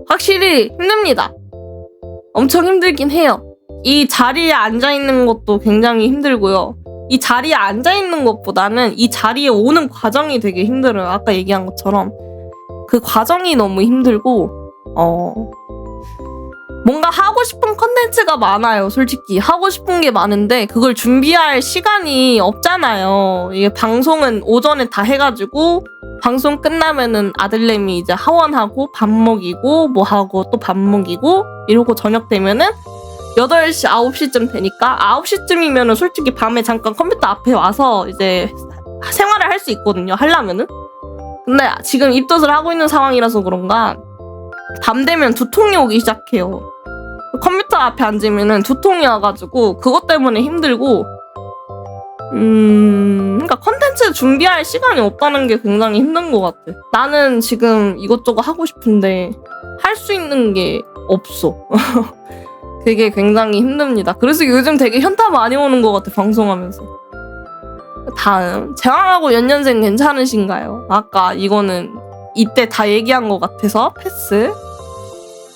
확실히 힘듭니다. 엄청 힘들긴 해요. 이 자리에 앉아있는 것도 굉장히 힘들고요. 이 자리에 앉아있는 것보다는 이 자리에 오는 과정이 되게 힘들어요. 아까 얘기한 것처럼 그 과정이 너무 힘들고 뭔가 하고 싶은 컨텐츠가 많아요. 솔직히 하고 싶은 게 많은데 그걸 준비할 시간이 없잖아요. 이게 방송은 오전에 다 해가지고 방송 끝나면은 아들내미 이제 하원하고 밥 먹이고 뭐 하고 또 밥 먹이고 이러고 저녁 되면은 8시, 9시쯤 되니까 9시쯤이면은 솔직히 밤에 잠깐 컴퓨터 앞에 와서 이제 생활을 할 수 있거든요. 하려면은. 근데 지금 입덧을 하고 있는 상황이라서 그런가 밤 되면 두통이 오기 시작해요. 컴퓨터 앞에 앉으면은 두통이 와가지고 그것 때문에 힘들고 그러니까 컨텐츠 준비할 시간이 없다는 게 굉장히 힘든 것 같아. 나는 지금 이것저것 하고 싶은데 할 수 있는 게 없어. 그게 굉장히 힘듭니다. 그래서 요즘 되게 현타 많이 오는 것 같아, 방송하면서. 다음, 제왕하고 연년생 괜찮으신가요? 아까 이거는 이때 다 얘기한 것 같아서 패스.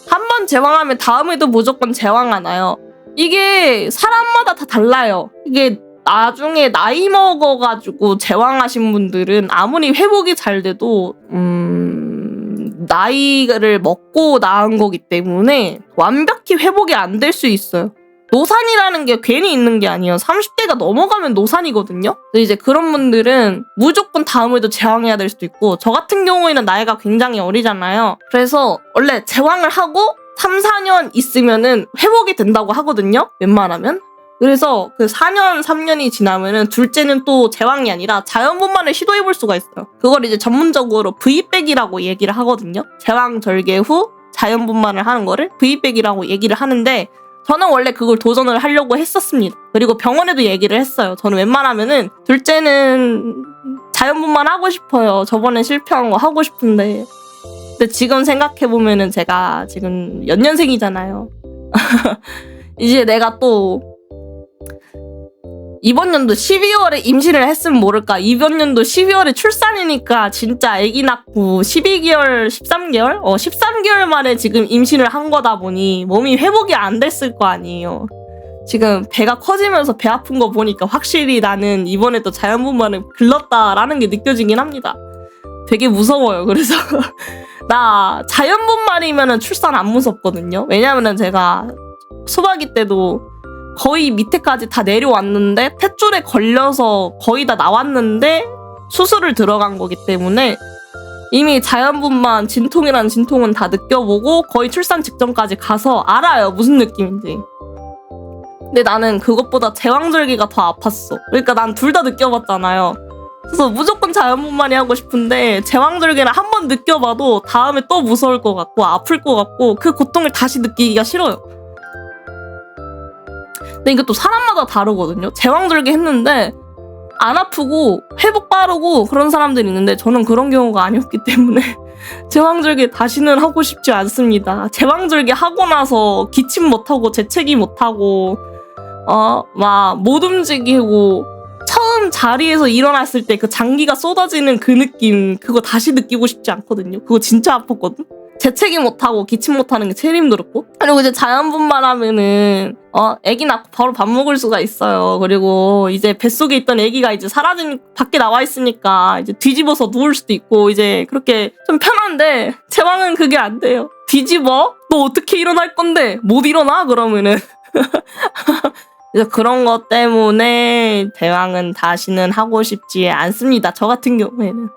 한 번 제왕하면 다음에도 무조건 제왕하나요? 이게 사람마다 다 달라요. 이게 나중에 나이 먹어가지고 제왕하신 분들은 아무리 회복이 잘 돼도 나이를 먹고 나은 거기 때문에 완벽히 회복이 안 될 수 있어요. 노산이라는 게 괜히 있는 게 아니에요. 30대가 넘어가면 노산이거든요. 이제 그런 분들은 무조건 다음에도 제왕해야 될 수도 있고 저 같은 경우에는 나이가 굉장히 어리잖아요. 그래서 원래 제왕을 하고 3, 4년 있으면은 회복이 된다고 하거든요. 웬만하면. 그래서 그 4년, 3년이 지나면은 둘째는 또 제왕이 아니라 자연분만을 시도해볼 수가 있어요. 그걸 이제 전문적으로 V백이라고 얘기를 하거든요. 제왕 절개 후 자연분만을 하는 거를 V백이라고 얘기를 하는데 저는 원래 그걸 도전을 하려고 했었습니다. 그리고 병원에도 얘기를 했어요. 저는 웬만하면은 둘째는 자연분만 하고 싶어요. 저번에 실패한 거 하고 싶은데. 근데 지금 생각해보면은 제가 지금 연년생이잖아요. 이제 내가 또 이번 연도 12월에 임신을 했으면 모를까. 이번 연도 12월에 출산이니까 진짜 아기 낳고 12개월, 13개월? 13개월 만에 지금 임신을 한 거다 보니 몸이 회복이 안 됐을 거 아니에요. 지금 배가 커지면서 배 아픈 거 보니까 확실히 나는 이번에 또 자연분만을 글렀다라는 게 느껴지긴 합니다. 되게 무서워요. 그래서 나 자연분만이면은 출산 안 무섭거든요. 왜냐면은 제가 수박이 때도 거의 밑에까지 다 내려왔는데 탯줄에 걸려서 거의 다 나왔는데 수술을 들어간 거기 때문에 이미 자연분만 진통이란 진통은 다 느껴보고 거의 출산 직전까지 가서 알아요. 무슨 느낌인지. 근데 나는 그것보다 제왕절개가 더 아팠어. 그러니까 난 둘 다 느껴봤잖아요. 그래서 무조건 자연분만이 하고 싶은데 제왕절개는 한 번 느껴봐도 다음에 또 무서울 것 같고 아플 것 같고 그 고통을 다시 느끼기가 싫어요. 근데 이게 또 사람마다 다르거든요. 제왕절개 했는데 안 아프고 회복 빠르고 그런 사람들이 있는데 저는 그런 경우가 아니었기 때문에 제왕절개 다시는 하고 싶지 않습니다. 제왕절개 하고 나서 기침 못하고 재채기 못하고 막 못 움직이고 처음 자리에서 일어났을 때 그 장기가 쏟아지는 그 느낌 그거 다시 느끼고 싶지 않거든요. 그거 진짜 아팠거든. 재채기 못하고 기침 못하는 게 제일 힘들었고, 그리고 이제 자연분만하면은 애기 낳고 바로 밥 먹을 수가 있어요. 그리고 이제 뱃속에 있던 애기가 이제 밖에 나와 있으니까 이제 뒤집어서 누울 수도 있고 이제 그렇게 좀 편한데, 제왕은 그게 안 돼요. 뒤집어? 너 어떻게 일어날 건데? 못 일어나? 그러면은 그래서 그런 것 때문에 제왕은 다시는 하고 싶지 않습니다. 저 같은 경우에는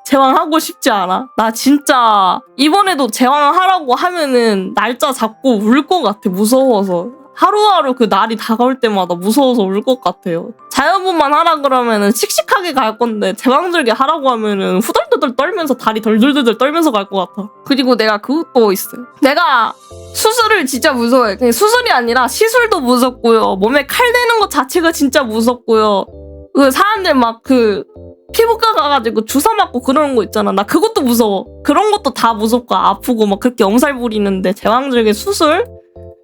제왕 하고 싶지 않아. 나 진짜 이번에도 제왕 하라고 하면은 날짜 잡고 울 것 같아. 무서워서. 하루하루 그 날이 다가올 때마다 무서워서 울 것 같아요. 자연분만 하라 그러면은 씩씩하게 갈 건데, 제왕절개 하라고 하면은 후덜덜덜 떨면서 다리 덜덜덜 떨면서 갈 것 같아. 그리고 내가 그것도 있어요. 내가 수술을 진짜 무서워해. 그냥 수술이 아니라 시술도 무섭고요. 몸에 칼 대는 것 자체가 진짜 무섭고요. 그 사람들 막 피부과 가가지고 주사 맞고 그러는 거 있잖아. 나 그것도 무서워. 그런 것도 다 무섭고 아프고 막 그렇게 엄살 부리는데, 제왕절개 수술?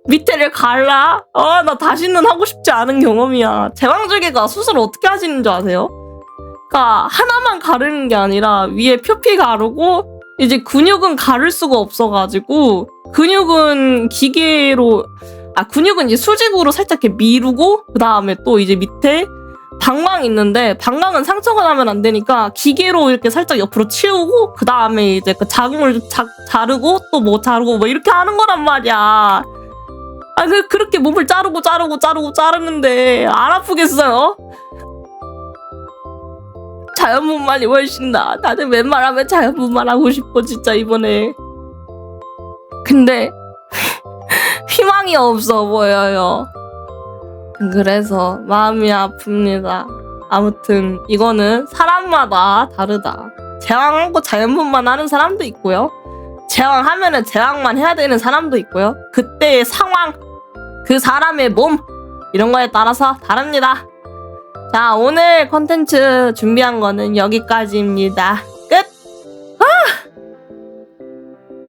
밑에를 갈라? 나 다시는 하고 싶지 않은 경험이야. 제왕절개가 수술을 어떻게 하시는 줄 아세요? 그러니까 하나만 가르는 게 아니라 위에 표피 가르고 이제 근육은 가를 수가 없어가지고, 근육은 기계로 근육은 이제 수직으로 살짝 이렇게 미루고, 그 다음에 또 이제 밑에 방광이 있는데, 방광은 상처가 나면 안 되니까 기계로 이렇게 살짝 옆으로 치우고, 그 다음에 이제 그 자궁을 자르고 또 뭐 자르고 뭐 이렇게 하는 거란 말이야. 그렇게 몸을 자르는데 안 아프겠어요? 자연분만이 훨씬 나아. 다들 웬만하면 자연분만 하고 싶어 진짜 이번에. 근데 희망이 없어 보여요. 그래서 마음이 아픕니다. 아무튼 이거는 사람마다 다르다. 제왕하고 자연분만 하는 사람도 있고요. 제왕하면은 제왕만 해야 되는 사람도 있고요. 그때의 상황, 그 사람의 몸, 이런 거에 따라서 다릅니다. 자, 오늘 콘텐츠 준비한 거는 여기까지입니다.